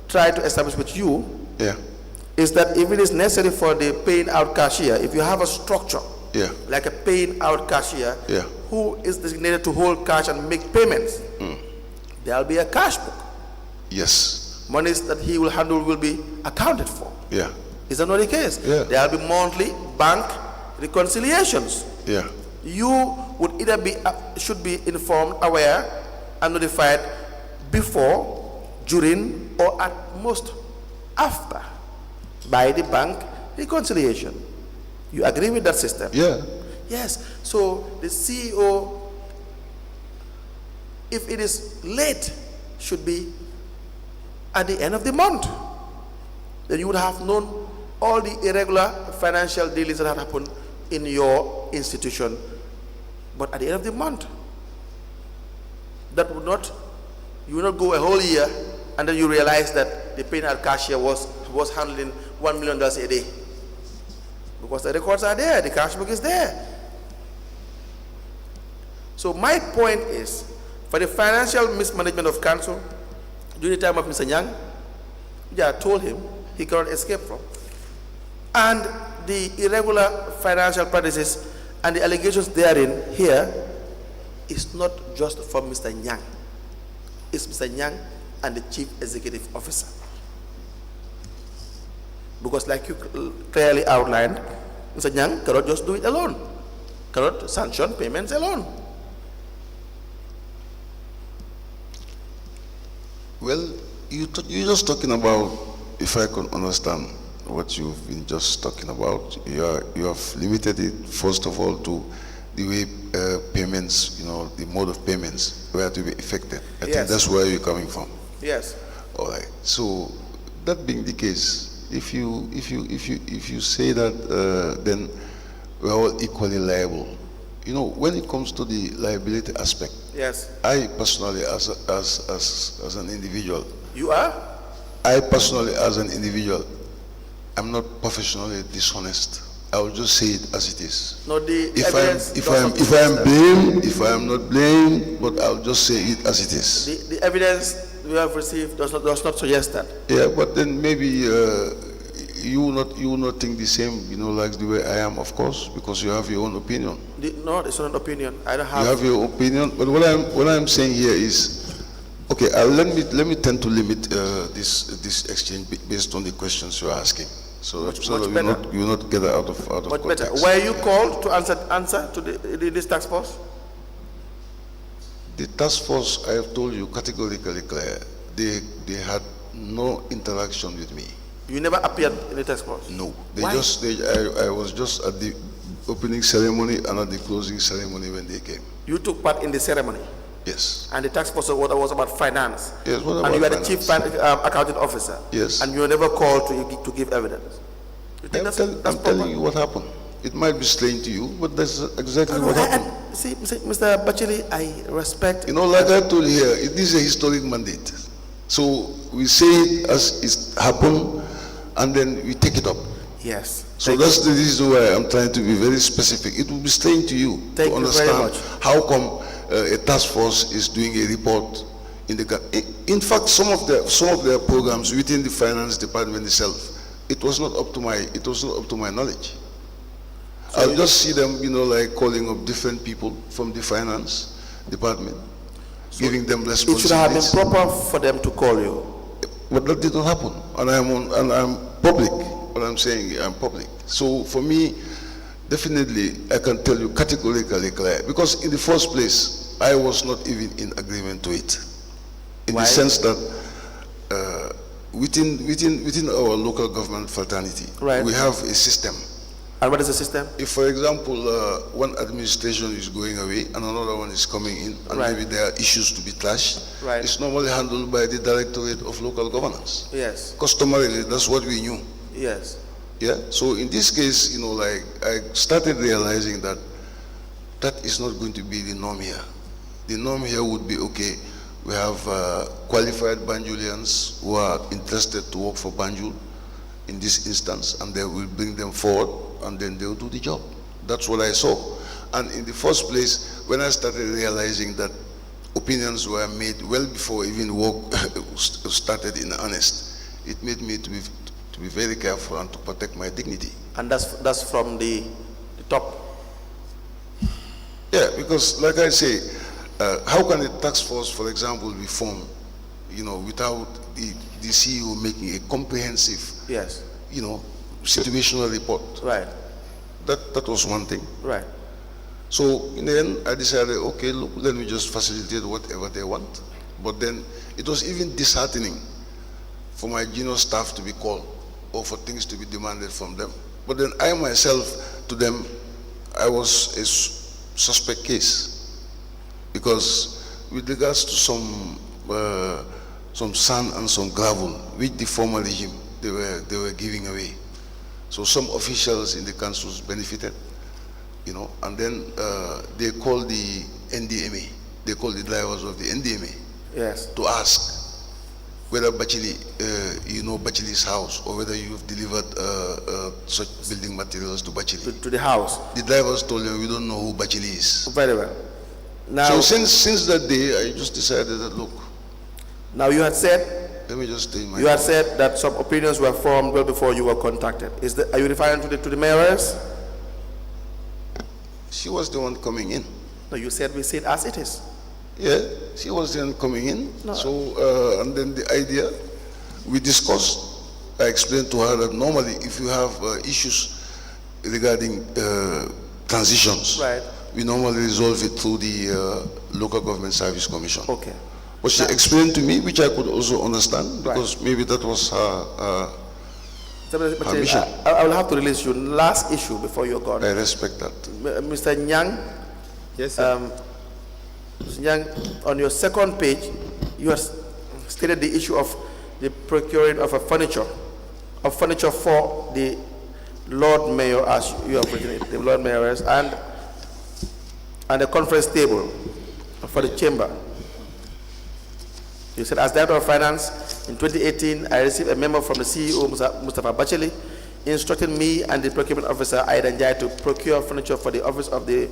try to establish with you, yeah, is that if it is necessary for the paying out cashier, if you have a structure, yeah, like a paying out cashier, yeah, who is designated to hold cash and make payments, there will be a cash book. yes, Monies that he will handle will be accounted for. yeah, Is that not the case? Yeah. There will be monthly bank reconciliations. yeah, You would either should be informed, aware, and notified before, during, or at most after by the bank reconciliation. You agree with that system? yeah. Yes. So the CEO, if it is late, should be at the end of the month. Then you would have known all the irregular financial dealings that had happened in your institution. But at the end of the month, that would not, you will not go a whole year and then you realize that the paying out cashier was handling $1 million a day. Because the records are there, the cash book is there. So my point is, for the financial mismanagement of council, during the time of Mr. Nyang, I told him he cannot escape from. And the irregular financial practices and the allegations therein here is not just from Mr. Nyang. It's Mr. Nyang and the Chief Executive Officer. Because like you clearly outlined, Mr. Nyang cannot just do it alone, cannot sanction payments alone. Well, you're just talking about, if I can understand what you've been just talking about, you have limited it, first of all, to the way payments, the mode of payments were to be effected. I think that's where you're coming from. Yes. All right. So that being the case, if you say that, then we're all equally liable. When it comes to the liability aspect, yes, I personally, as an individual, you are. I personally, as an individual, I'm not professionally dishonest. I will just say it as it is. No, the if I am not blamed, but I'll just say it as it is. The evidence we have received does not suggest that. Yeah, but then maybe you will not think the same, like the way I am, of course, because you have your own opinion. No, it's not an opinion. I don't have. You have your opinion, but what I'm saying here is, okay, let me tend to limit this exchange based on the questions you're asking, so that you will not get out of Much context. better. Were you called to answer to this task force? The task force, I have told you categorically clear, they had no interaction with me. You never appeared in the task force? No. Why? I was just at the opening ceremony and at the closing ceremony when they came. You took part in the ceremony? Yes. And the task force was about finance? Yes, what about and you were finance? the chief accounting officer? Yes. And you were never called to give evidence? You think I'm telling you what happened. It might be strange to you, but that's exactly what happened. See, Mr. Batchilly, I respect... like I told you here, this is a historic mandate. So we say it as it happened, and then we take it up. Yes. So that's the reason why I'm trying to be very specific. It will be strange to you to understand how come a task force is doing a report in the... In fact, some of their programs within the finance department itself, it was not up to my knowledge. So I'll just see them, like calling up different people from the finance department, so giving them responsibilities. It should have been proper for them to call you. But that did not happen, and I'm public. What I'm saying, I'm public. So for me, definitely, I can tell you categorically clear, because in the first place, I was not even in agreement to it, in the sense that within our local government fraternity, we have a system. And what is the system? If, for example, one administration is going away and another one is coming in, and maybe there are issues to be clashed, it's normally handled by the Directorate of Local Governance. Yes. Customarily, that's what we knew. Yes. Yeah. So in this case, I started realizing that that is not going to be the norm here. The norm here would be, okay, we have qualified Banjulians who are interested to work for Banjul in this instance, and they will bring them forward, and then they'll do the job. That's what I saw. And in the first place, when I started realizing that opinions were made well before even work started in earnest, it made me to be very careful and to protect my dignity. And that's from the top? Yeah, because like I say, how can a task force, for example, be formed, without the CEO making a comprehensive, situational report? Right. That was one thing. Right. So in the end, I decided, okay, look, let me just facilitate whatever they want. But then it was even disheartening for my junior staff to be called or for things to be demanded from them. But then I myself, to them, I was a suspect case, because with regards to some sand and some gravel, which the former regime they were giving away. So some officials in the councils benefited, and then they called the NDMA, they called the drivers of the NDMA, to ask whether Batchilly, Batchilly's house, or whether you've delivered such building materials to Batchilly. To the house. The drivers told him, we don't know who Batchilly is. Very well. Now, So since that day, I just decided that, look, now you had said, let me just stay in my you had said that some opinions were formed well before you were contacted. Are you referring to the mayoress? She was the one coming in. No, you said we see it as it is. Yeah, she was the one coming in. No. So, and then the idea, we discussed, I explained to her that normally if you have issues regarding transitions, Right. we normally resolve it through the Local Government Service Commission. Okay. But she explained to me, which I could also understand, Right. because maybe that was her mission. I will have to release you. Last issue before you're gone. I respect that. Mr. Nyang, Yes, sir. Mr. Nyang, on your second page, you have stated the issue of the procuring of furniture for the Lord Mayor, as you have written it, the Lord Mayoress, and a conference table for the chamber. You said, as Director of Finance, in 2018, I received a memo from the CEO, Mustapha Batchilly, instructing me and the procurement officer, Nyang, to procure furniture for the office of the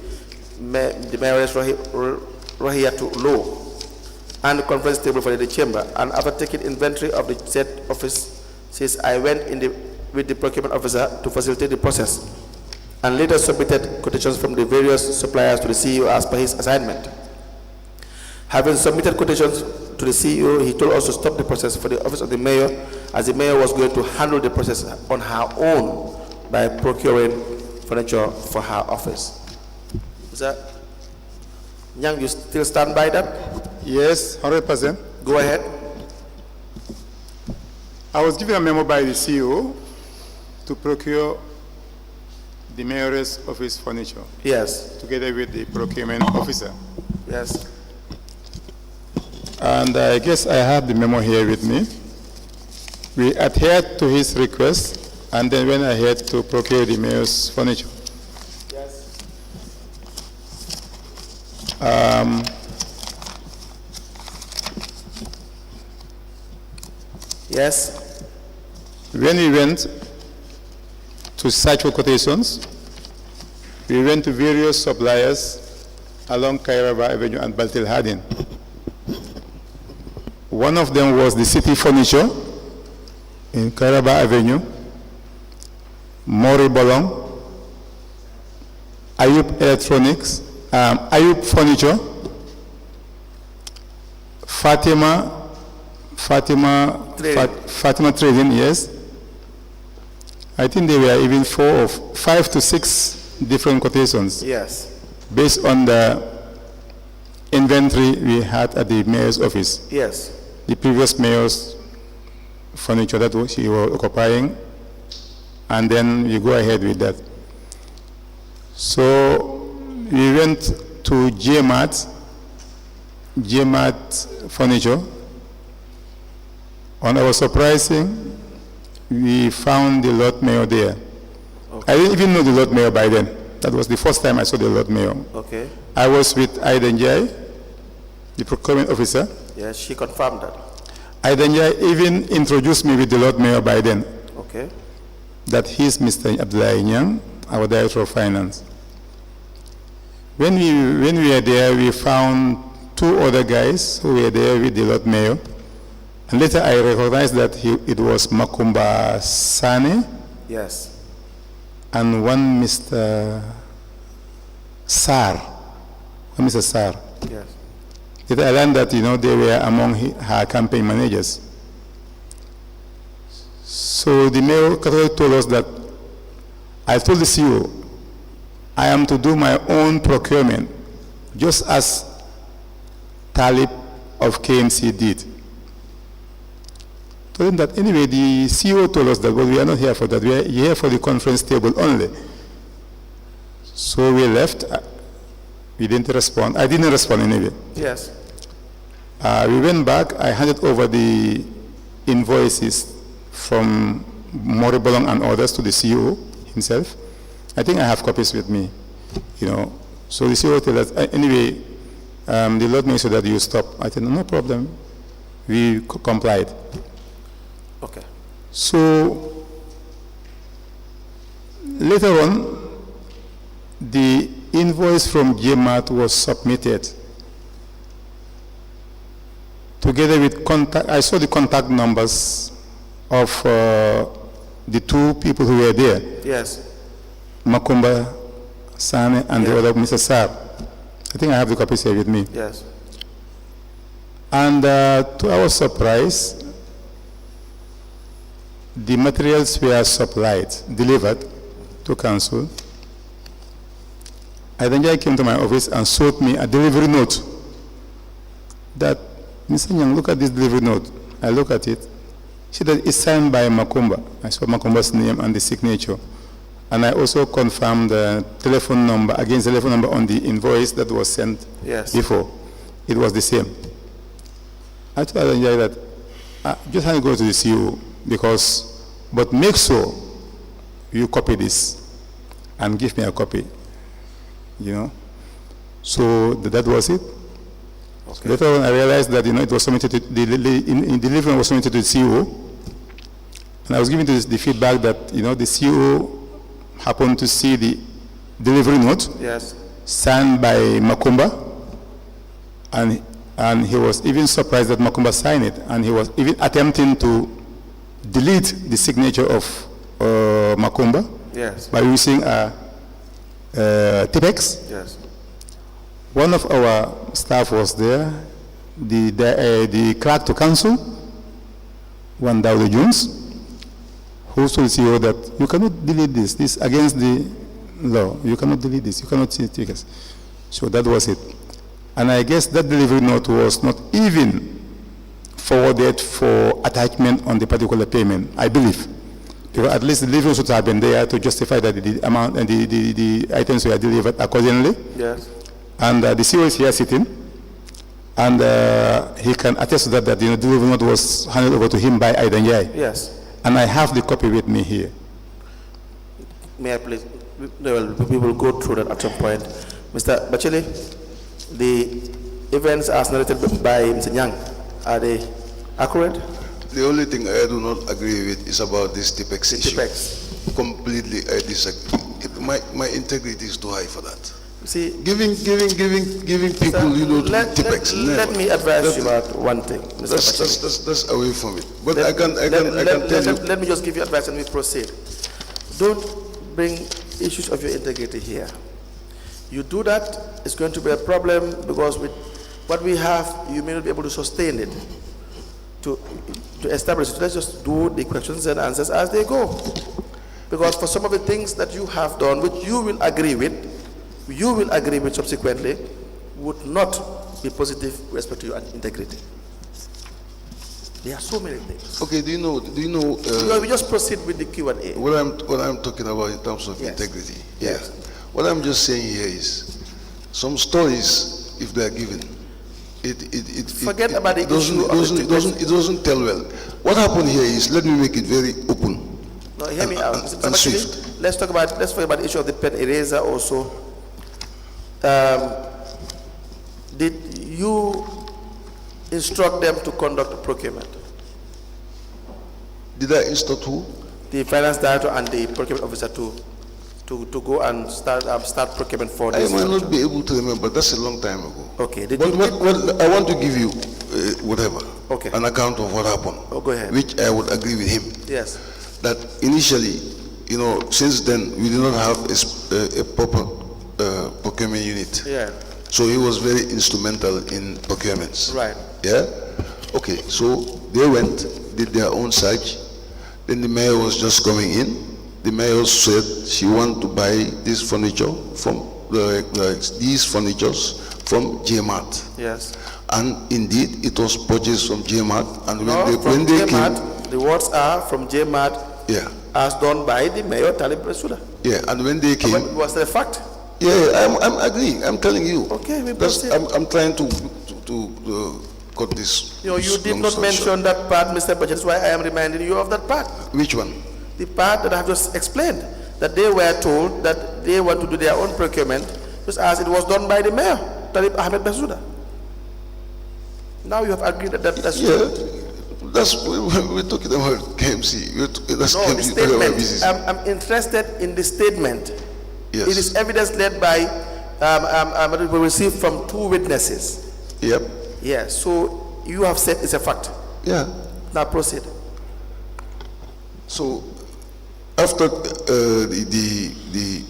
Mayoress Rahiyatu Law and the conference table for the chamber. And after taking inventory of the said office, says I went with the procurement officer to facilitate the process and later submitted quotations from the various suppliers to the CEO as per his assignment. Having submitted quotations to the CEO, he told us to stop the process for the office of the mayor, as the mayor was going to handle the process on her own by procuring furniture for her office. Sir, Nyang, you still stand by that? Yes, 100%. Go ahead. I was given a memo by the CEO to procure the mayor's office furniture Yes. together with the procurement officer. Yes. And I guess I have the memo here with me. We adhered to his request and then went ahead to procure the mayor's furniture. Yes. Yes. When we went to search for quotations, we went to various suppliers along Kairaba Avenue and Baltil Hardin. One of them was the City Furniture in Kairaba Avenue, Mori Bolong, Ayub Electronics, Ayub Furniture, Fatima Trading, yes. I think there were even 5 to 6 different quotations. Yes. Based on the inventory we had at the mayor's office. Yes. The previous mayor's furniture that she was occupying, and then we go ahead with that. So we went to JMAT Furniture. On our surprising, we found the Lord Mayor there. Okay. I didn't even know the Lord Mayor by then. That was the first time I saw the Lord Mayor. Okay. I was with Nyang, the procurement officer. Yes, she confirmed that. Nyang even introduced me with the Lord Mayor by then. Okay. That he's Mr. Abdoulie Nyang, our Director of Finance. When we were there, we found 2 other guys who were there with the Lord Mayor. And later I recognized that it was Makumba Sane. Yes. And one Mr. Sar. Mr. Sar. Yes. Later I learned that, they were among her campaign managers. So the mayor told us that I told the CEO, I am to do my own procurement, just as Talib of KMC did. Told him that anyway, the CEO told us that, but we are not here for that. We are here for the conference table only. So we left. We didn't respond. I didn't respond anyway. Yes. We went back. I handed over the invoices from Moribolong and others to the CEO himself. I think I have copies with me, So the CEO told us, anyway, the Lord Mayor said that you stop. I said, no problem. We complied. Okay. So Later on, the invoice from JMAT was submitted together with contact. I saw the contact numbers of the two people who were there. Yes. Makumba Sane and the other Mr. Saab. I think I have the copies here with me. Yes. And to our surprise, the materials were supplied, delivered to council. And then I came to my office and showed me a delivery note that, Mr. Nyang, look at this delivery note. I look at it. She said it's signed by Makumba. I saw Makumba's name and the signature. And I also confirmed the telephone number, against the telephone number on the invoice that was sent before. It was the same. I told Adanja that just have to go to the CEO but make sure you copy this and give me a copy, you know. So that was it. Okay. Later on, I realized that it was submitted to the delivery was submitted to the CEO, and I was given the feedback that the CEO happened to see the delivery note signed by Makumba, and he was even surprised that Makumba signed it, and he was even attempting to delete the signature of Makumba by using a Tipex. Yes. One of our staff was there, the clerk to council, one Dawda Jones, who told the CEO that you cannot delete this. This is against the law. You cannot delete this. You cannot see tickets. So that was it. And I guess that delivery note was not even forwarded for attachment on the particular payment, I believe. Because at least the delivery should have been there to justify that the amount and the items were delivered accordingly. Yes. And the CEO is here sitting, and he can attest to that the delivery note was handed over to him by Aidanjai. Yes. And I have the copy with me here. May I please? We will go through that at some point. Mr. Batchilly, the events as narrated by Mr. Nyang, are they accurate? The only thing I do not agree with is about this Tipex issue. Tipex. Completely, I disagree. My integrity is too high for that. See, giving people, Tipex. Let me advise you about one thing, Mr. That's away from it. But I can tell you. Let me just give you advice and we proceed. Don't bring issues of your integrity here. You do that, it's going to be a problem, because with what we have, you may not be able to sustain it. To establish it, let's just do the questions and answers as they go. Because for some of the things that you have done, which you will agree with subsequently, would not be positive with respect to your integrity. There are so many things. Okay, do you know? We just proceed with the Q&A. What I'm talking about in terms of integrity. Yes. What I'm just saying here is, some stories, if they are given, it doesn't tell well. What happened here is, let me make it very open. No, hear me out. And swift. Let's talk about the issue of the pen eraser also. Did you instruct them to conduct procurement? Did I instruct who? The finance director and the procurement officer to go and start procurement for this. I might not be able to remember. That's a long time ago. Okay. I want to give you an account of what happened. Oh, go ahead. Which I would agree with him. Yes. That initially, since then we did not have a proper procurement unit. Yeah. So he was very instrumental in procurements. Right. Yeah. Okay. So they went, did their own search. Then the mayor was just coming in. The mayor said she wanted to buy this furniture from these furnitures from JMAT. Yes. And indeed, it was purchased from JMAT. And when they came, the words are from JMAT. Yeah. As done by the mayor, Talib Besuda. Yeah. And when they came, was that a fact? Yeah, I'm agreeing. I'm telling you. Okay, I'm trying to cut this. You did not mention that part, Mr. Budget. That's why I am reminding you of that part. Which one? The part that I have just explained, that they were told that they want to do their own procurement, just as it was done by the mayor, Talib Ahmed Basuda. Now you have agreed that that's true. That's we're talking about KMC. That's No, the KMC, talking about statement. BCC. I'm interested in the statement. Yes. It is evidence led by, we received from 2 witnesses. Yep. Yes, so you have said it's a fact. Yeah. Now proceed. So after the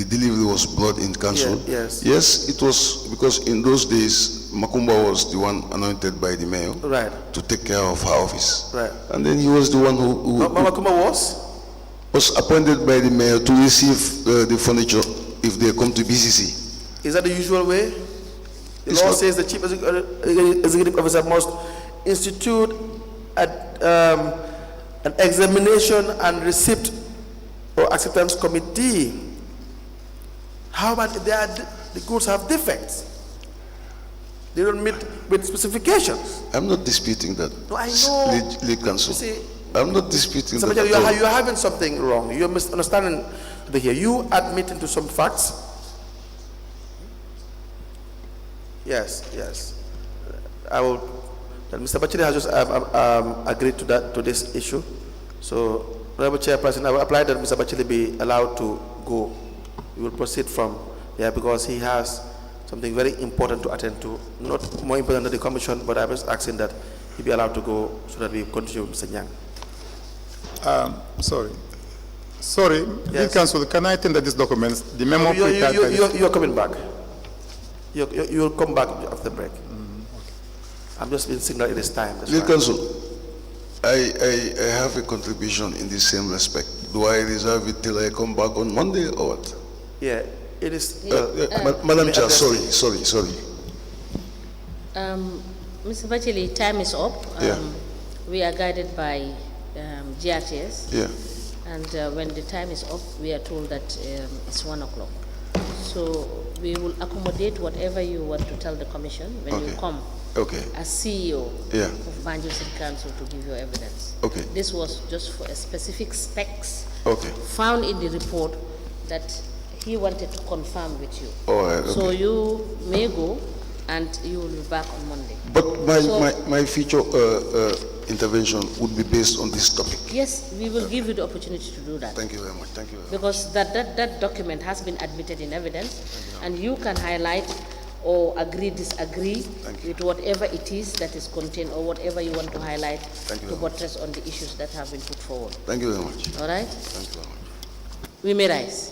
delivery was brought in council, Yeah, yes. yes, it was because in those days Makumba was the one anointed by the mayor Right. to take care of her office. Right. And then he was the one who Mama Kuma was appointed by the mayor to receive the furniture if they come to BCC. Is that the usual way? The It's law not- says the chief executive officer must institute an examination and receipt or acceptance committee. How about if the goods have defects? They don't meet with specifications. I'm not disputing that. No, I know. Lead council. You see, I'm not disputing Mr. that. Major, at all. you're having something wrong. You're misunderstanding here. You admitting to some facts. Yes, yes. I will. Mr. Batchilly has just agreed to this issue. So, Honorable Chairperson, I will apply that Mr. Batchilly be allowed to go. We will proceed from there because he has something very important to attend to. Not more important than the commission, but I was asking that he be allowed to go so that we continue with Mr. Nyang. Sorry, Yes. Lead Council, can I attend these documents? The memo prepared by the- You're coming back. You'll come back after the break. I'm just being signaled it is time. That's Lead why. council, I have a contribution in the same respect. Do I reserve it till I come back on Monday or what? Yeah, it is. Madam Chair, address sorry. Mr. Batchilly, time is up. Yeah. We are guided by GRTS. Yeah. And when the time is up, we are told that it's 1 o'clock. So we will accommodate whatever you want to tell the commission when you Okay. come Okay. as CEO Yeah. of Banjul City Council to give your evidence. Okay. This was just for a specific specs Okay. found in the report that he wanted to confirm with you. All right. Okay. So you may go and you will be back on Monday. But So- my future intervention would be based on this topic. Yes, we will give you the opportunity to do that. Thank you very much. Thank you very much. Because that document has been admitted in evidence, and you can highlight or disagree with whatever it is that is contained or whatever you want to highlight Thank you to very much. buttress on the issues that have been put forward. Thank you very much. All right? Thank you very much. We may rise.